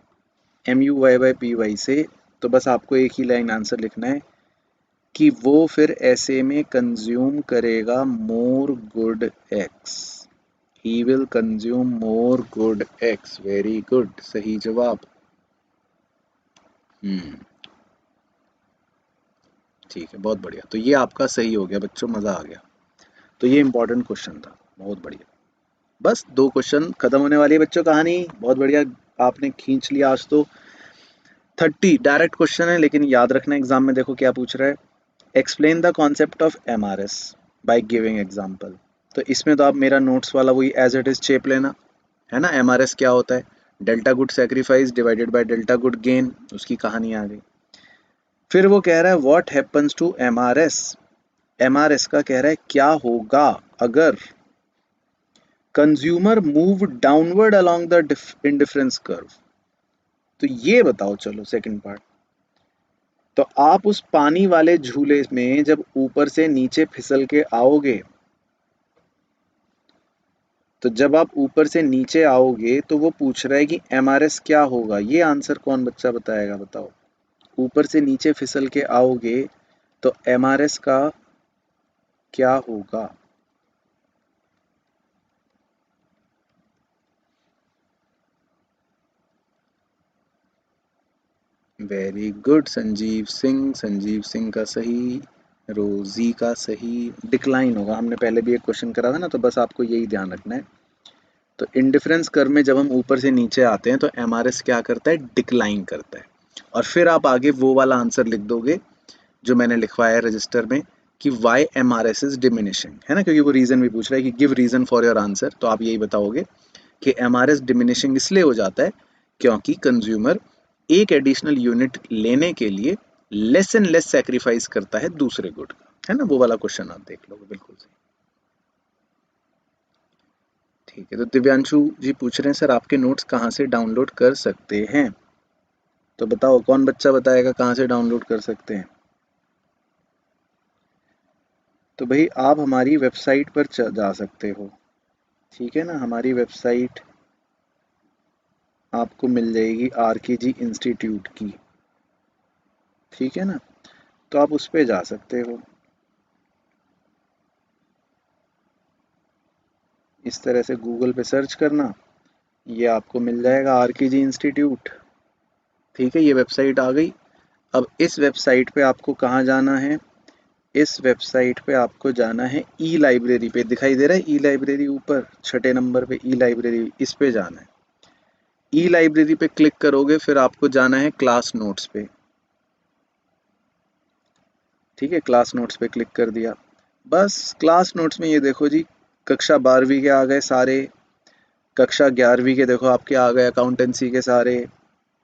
M U Y by P Y से, तो बस आपको एक ही लाइन आंसर लिखना है कि वो फिर ऐसे में कंज्यूम करेगा more good x, he will consume more good x, very good, सही जवाब। ठीक है, बहुत बढ़िया। तो ये आपका सही हो गया बच्चों, मजा आ गया। तो ये इंपॉर्टेंट क्वेश्चन था, बहुत बढ़िया। बस 2 क्वेश्चन खत्म होने वाली है बच्चों कहानी। बहुत बढ़िया, आपने खींच लिया आज तो। 30 डायरेक्ट क्वेश्चन है, लेकिन याद रखना एग्जाम में देखो क्या पूछ रहा है। Explain the concept of MRS by giving example. तो इसमें तो आप मेरा नोट्स वाला वही एज इट इज चेप लेना है ना। एमआरएस क्या होता है, delta good sacrifice divided by delta good gain, उसकी कहानी आ गई। फिर वो कह रहा है what happens to MRS. MRS का कह रहा है क्या होगा अगर consumer move downward along the indifference curve. तो ये बताओ चलो सेकंड पार्ट। तो आप उस पानी वाले झूले में जब ऊपर से नीचे फिसल के आओगे, तो जब आप ऊपर से नीचे आओगे तो वो पूछ रहा है कि एमआरएस क्या होगा। ये आंसर कौन बच्चा बताएगा, बताओ। ऊपर से नीचे फिसल के आओगे तो एमआरएस का क्या होगा। Very good Sanjeev Singh. संजीव सिंह का सही, रोजी का सही। डिक्लाइन होगा, हमने पहले भी एक क्वेश्चन करा था ना, तो बस आपको यही ध्यान रखना है। तो इंडिफरेंस कर्व में जब हम ऊपर से नीचे आते हैं तो एमआरएस क्या करता है, डिक्लाइन करता है। और फिर आप आगे वो वाला आंसर लिख दोगे जो मैंने लिखवाया है रजिस्टर में कि वाई एमआरएस इज डिमिनिशिंग, है ना, क्योंकि वो रीजन भी पूछ रहा है कि give reason for your answer. तो आप यही बताओगे कि एमआरएस डिमिनिशिंग इसलिए हो जाता है क्योंकि कंज्यूमर एक एडिशनल यूनिट लेने के लिए लेस एंड लेस सेक्रीफाइस करता है दूसरे गुड का, है ना। वो वाला क्वेश्चन आप देख लो, बिल्कुल सही। ठीक है, तो दिव्यांशु जी पूछ रहे हैं सर आपके नोट्स कहाँ से डाउनलोड कर सकते हैं। तो बताओ कौन बच्चा बताएगा कहाँ से डाउनलोड कर सकते हैं। तो भाई आप हमारी वेबसाइट पर जा सकते हो, ठीक है ना। हमारी वेबसाइट आपको मिल जाएगी आरकेजी इंस्टीट्यूट की, ठीक है ना। तो आप उस पे जा सकते हो, इस तरह से गूगल पे सर्च करना, ये आपको मिल जाएगा आरकेजी इंस्टीट्यूट। ठीक है, ये वेबसाइट आ गई। अब इस वेबसाइट पे आपको कहाँ जाना है, इस वेबसाइट पे आपको जाना है ई लाइब्रेरी पे। दिखाई दे रहा है ई लाइब्रेरी ऊपर छठे नंबर पे, ई लाइब्रेरी, इस पे जाना है। ई लाइब्रेरी पे क्लिक करोगे फिर आपको जाना है क्लास नोट्स पे। ठीक है, क्लास नोट्स पे क्लिक कर दिया। बस क्लास नोट्स में ये देखो जी, कक्षा 12वीं के आ गए सारे, कक्षा 11वीं के देखो आपके आ गए अकाउंटेंसी के सारे,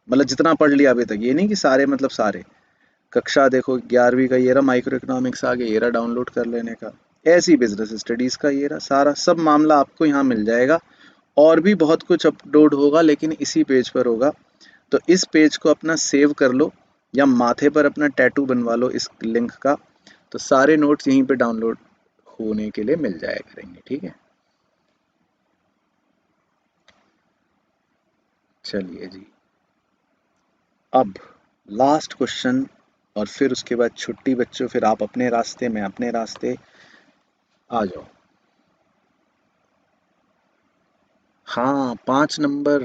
मतलब जितना पढ़ लिया अभी तक, ये नहीं कि सारे मतलब सारे। कक्षा देखो 11वीं का ये रहा, माइक्रो इकोनॉमिक्स आ गया, ये रहा डाउनलोड कर लेने का। ऐसी बिजनेस स्टडीज का ये रहा, सारा सब मामला आपको यहाँ मिल जाएगा। और भी बहुत कुछ अपलोड होगा लेकिन इसी पेज पर होगा। तो इस पेज को अपना सेव कर लो या माथे पर अपना टैटू बनवा लो इस लिंक का। तो सारे नोट्स यहीं पे डाउनलोड होने के लिए मिल जाया करेंगे, ठीक है। चलिए जी, अब लास्ट क्वेश्चन और फिर उसके बाद छुट्टी बच्चों, फिर आप अपने रास्ते में अपने रास्ते आ जाओ। हाँ 5 नंबर।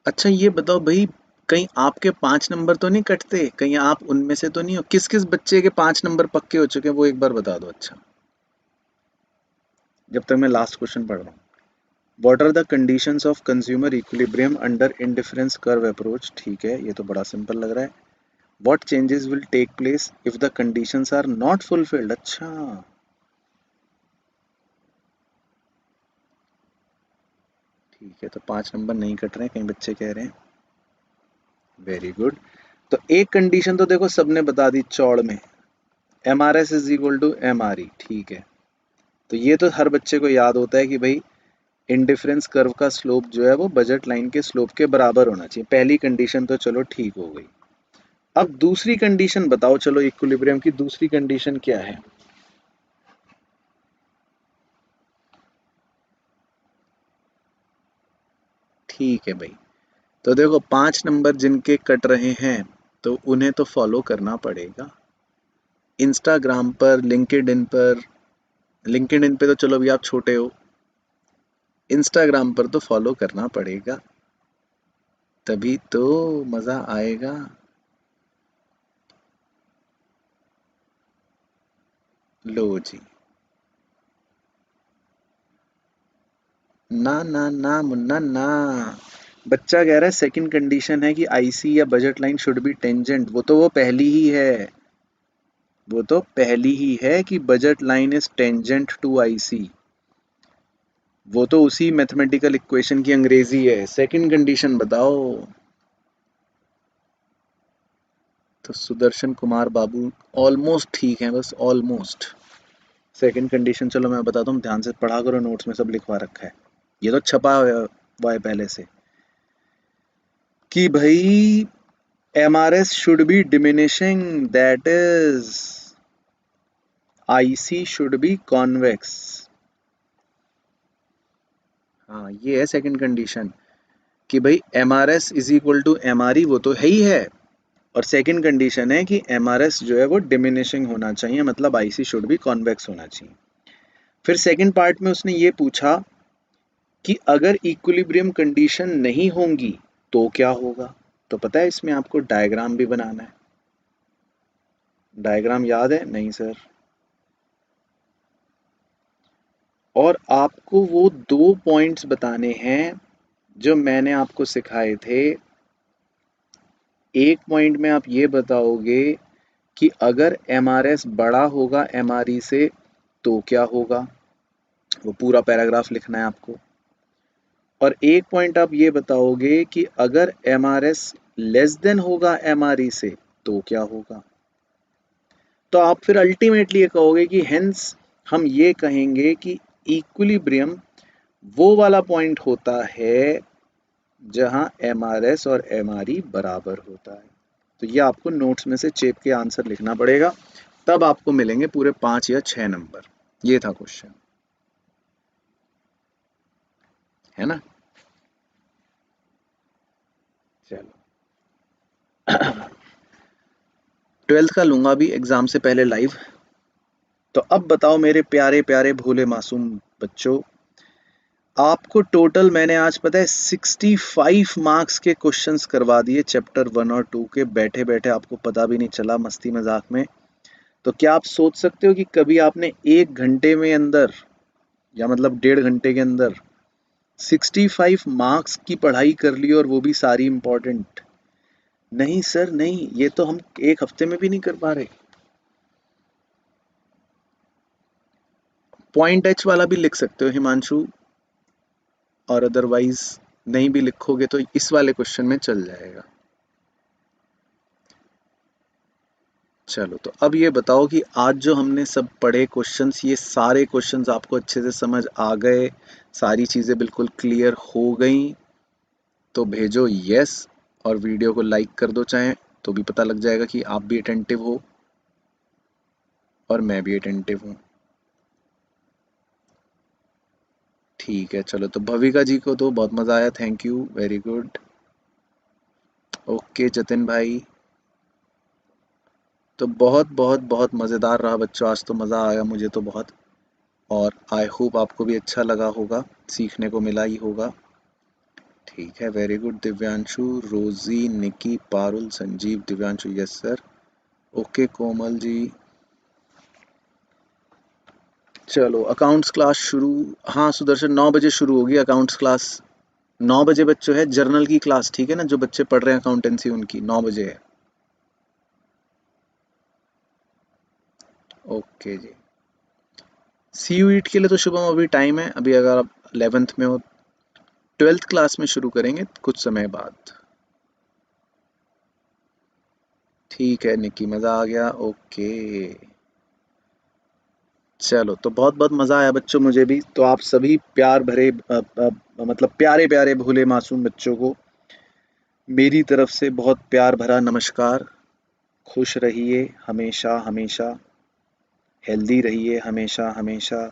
अच्छा ये बताओ भाई, कहीं आपके 5 नंबर तो नहीं कटते, कहीं आप उनमें से तो नहीं हो। किस किस बच्चे के 5 नंबर पक्के हो चुके हैं वो एक बार बता दो। अच्छा, जब तक मैं लास्ट क्वेश्चन पढ़ रहा हूँ। What are the conditions of consumer equilibrium under indifference curve approach. ठीक है, ये तो बड़ा सिंपल लग रहा है। What changes will take place if the conditions are not fulfilled. अच्छा, ठीक है, तो 5 नंबर नहीं कट रहे हैं, कई बच्चे कह रहे हैं। Very good. तो एक कंडीशन तो देखो सबने बता दी चौड़ में, M R S is equal to M R E. ठीक है, तो ये तो हर बच्चे को याद होता है कि भाई इंडिफरेंस कर्व का स्लोप जो है वो बजट लाइन के स्लोप के बराबर होना चाहिए। पहली कंडीशन तो चलो ठीक हो गई। अब दूसरी कंडीशन बताओ चलो, इक्विलिब्रियम की दूसरी कंडीशन क्या है। ठीक है भाई, तो देखो 5 नंबर जिनके कट रहे हैं तो उन्हें तो फॉलो करना पड़ेगा इंस्टाग्राम पर, लिंक्डइन पर। लिंक्डइन पे तो चलो अभी आप छोटे हो, इंस्टाग्राम पर तो फॉलो करना पड़ेगा। तभी तो मजा आएगा। लो जी। ना ना ना मुन्ना ना। बच्चा कह रहा है सेकंड कंडीशन है कि आईसी या budget line should be tangent. वो पहली ही है। वो तो पहली ही है कि budget line is tangent to IC. वो तो उसी मैथमेटिकल इक्वेशन की अंग्रेजी है। सेकंड कंडीशन बताओ। तो सुदर्शन कुमार बाबू ऑलमोस्ट ठीक है, बस ऑलमोस्ट। सेकंड कंडीशन चलो मैं बताता हूँ, ध्यान से पढ़ा करो, नोट्स में सब लिखवा रखा है। ये तो छपा हुआ है पहले से कि भाई MRS should be diminishing, that is IC should be convex। हाँ ये है सेकंड कंडीशन कि भाई MRS is equal to MRE, वो तो है ही है। और सेकंड कंडीशन है कि MRS जो है वो डिमिनिशिंग होना चाहिए, मतलब IC शुड बी कॉन्वेक्स होना चाहिए। फिर सेकंड पार्ट में उसने ये पूछा कि अगर इक्विलिब्रियम कंडीशन नहीं होंगी तो क्या होगा। तो पता है इसमें आपको डायग्राम भी बनाना है। डायग्राम याद है? नहीं सर। और आपको वो 2 पॉइंट्स बताने हैं जो मैंने आपको सिखाए थे। एक पॉइंट में आप ये बताओगे कि अगर MRS बड़ा होगा MRE से तो क्या होगा। वो पूरा पैराग्राफ लिखना है आपको। और एक पॉइंट आप ये बताओगे कि अगर MRS लेस देन होगा MRE से तो क्या होगा। तो आप फिर अल्टीमेटली ये कहोगे कि हेंस हम ये कहेंगे कि इक्विलिब्रियम वो वाला पॉइंट होता है जहां MRS और MRE बराबर होता है। तो ये आपको नोट्स में से चेप के आंसर लिखना पड़ेगा, तब आपको मिलेंगे पूरे 5 या 6 नंबर। ये था क्वेश्चन, है ना। चलो 12th का लूंगा अभी एग्जाम से पहले लाइव। तो अब बताओ मेरे प्यारे प्यारे भोले मासूम बच्चों, आपको टोटल मैंने आज पता है 65 मार्क्स के क्वेश्चंस करवा दिए चैप्टर 1 और 2 के, बैठे बैठे आपको पता भी नहीं चला, मस्ती मजाक में। तो क्या आप सोच सकते हो कि कभी आपने 1 घंटे में अंदर, या मतलब 1.5 घंटे के अंदर 65 मार्क्स की पढ़ाई कर ली, और वो भी सारी इंपॉर्टेंट? नहीं सर नहीं, ये तो हम 1 हफ्ते में भी नहीं कर पा रहे। पॉइंट एच वाला भी लिख सकते हो हिमांशु, और अदरवाइज नहीं भी लिखोगे तो इस वाले क्वेश्चन में चल जाएगा। चलो तो अब ये बताओ कि आज जो हमने सब पढ़े क्वेश्चंस, ये सारे क्वेश्चंस आपको अच्छे से समझ आ गए, सारी चीज़ें बिल्कुल क्लियर हो गई? तो भेजो यस, और वीडियो को लाइक कर दो चाहे, तो भी पता लग जाएगा कि आप भी अटेंटिव हो और मैं भी अटेंटिव हूँ। ठीक है चलो, तो भविका जी को तो बहुत मज़ा आया, thank you, very good. Okay Jatin भाई, तो बहुत बहुत बहुत मज़ेदार रहा बच्चों, आज तो मज़ा आया मुझे तो बहुत, और आई होप आपको भी अच्छा लगा होगा, सीखने को मिला ही होगा। ठीक है, very good. Divyanshu, Rosy, Nikki, Parul, Sanjeev, Divyanshu, yes sir. Okay Komal ji. चलो अकाउंट्स क्लास शुरू। हाँ सुदर्शन, 9 बजे शुरू होगी अकाउंट्स क्लास। 9 बजे बच्चों है जर्नल की क्लास, ठीक है ना, जो बच्चे पढ़ रहे हैं अकाउंटेंसी उनकी 9 बजे है। ओके जी। CUET के लिए तो शुभम अभी टाइम है, अभी अगर आप 11th में हो, 12th क्लास में शुरू करेंगे कुछ समय बाद। ठीक है निकी, मज़ा आ गया, ओके। चलो तो बहुत बहुत मज़ा आया बच्चों मुझे भी। तो आप सभी प्यार भरे मतलब प्यारे प्यारे भोले मासूम बच्चों को मेरी तरफ से बहुत प्यार भरा नमस्कार। खुश रहिए हमेशा हमेशा, हेल्दी रहिए हमेशा हमेशा,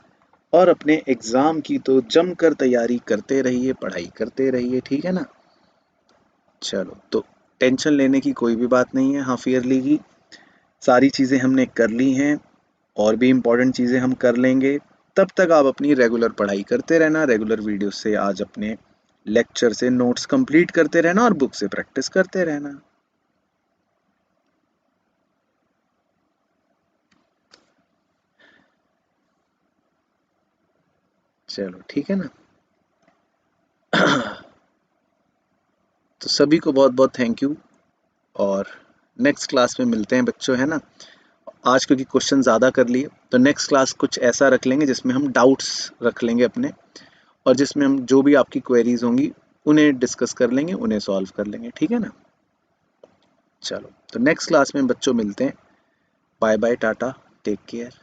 और अपने एग्ज़ाम की तो जमकर तैयारी करते रहिए, पढ़ाई करते रहिए, ठीक है ना। चलो तो टेंशन लेने की कोई भी बात नहीं है, हाफ ईयरली की सारी चीज़ें हमने कर ली हैं, और भी इम्पोर्टेंट चीज़ें हम कर लेंगे। तब तक आप अपनी रेगुलर पढ़ाई करते रहना, रेगुलर वीडियो से आज अपने लेक्चर से नोट्स कंप्लीट करते रहना और बुक से प्रैक्टिस करते रहना। चलो ठीक है ना। तो सभी को बहुत बहुत थैंक यू, और नेक्स्ट क्लास में मिलते हैं बच्चों, है ना। आज क्योंकि क्वेश्चन ज़्यादा कर लिए, तो नेक्स्ट क्लास कुछ ऐसा रख लेंगे जिसमें हम डाउट्स रख लेंगे अपने, और जिसमें हम जो भी आपकी क्वेरीज होंगी उन्हें डिस्कस कर लेंगे, उन्हें सॉल्व कर लेंगे, ठीक है ना। चलो, तो नेक्स्ट क्लास में बच्चों मिलते हैं। Bye bye, tata, take care.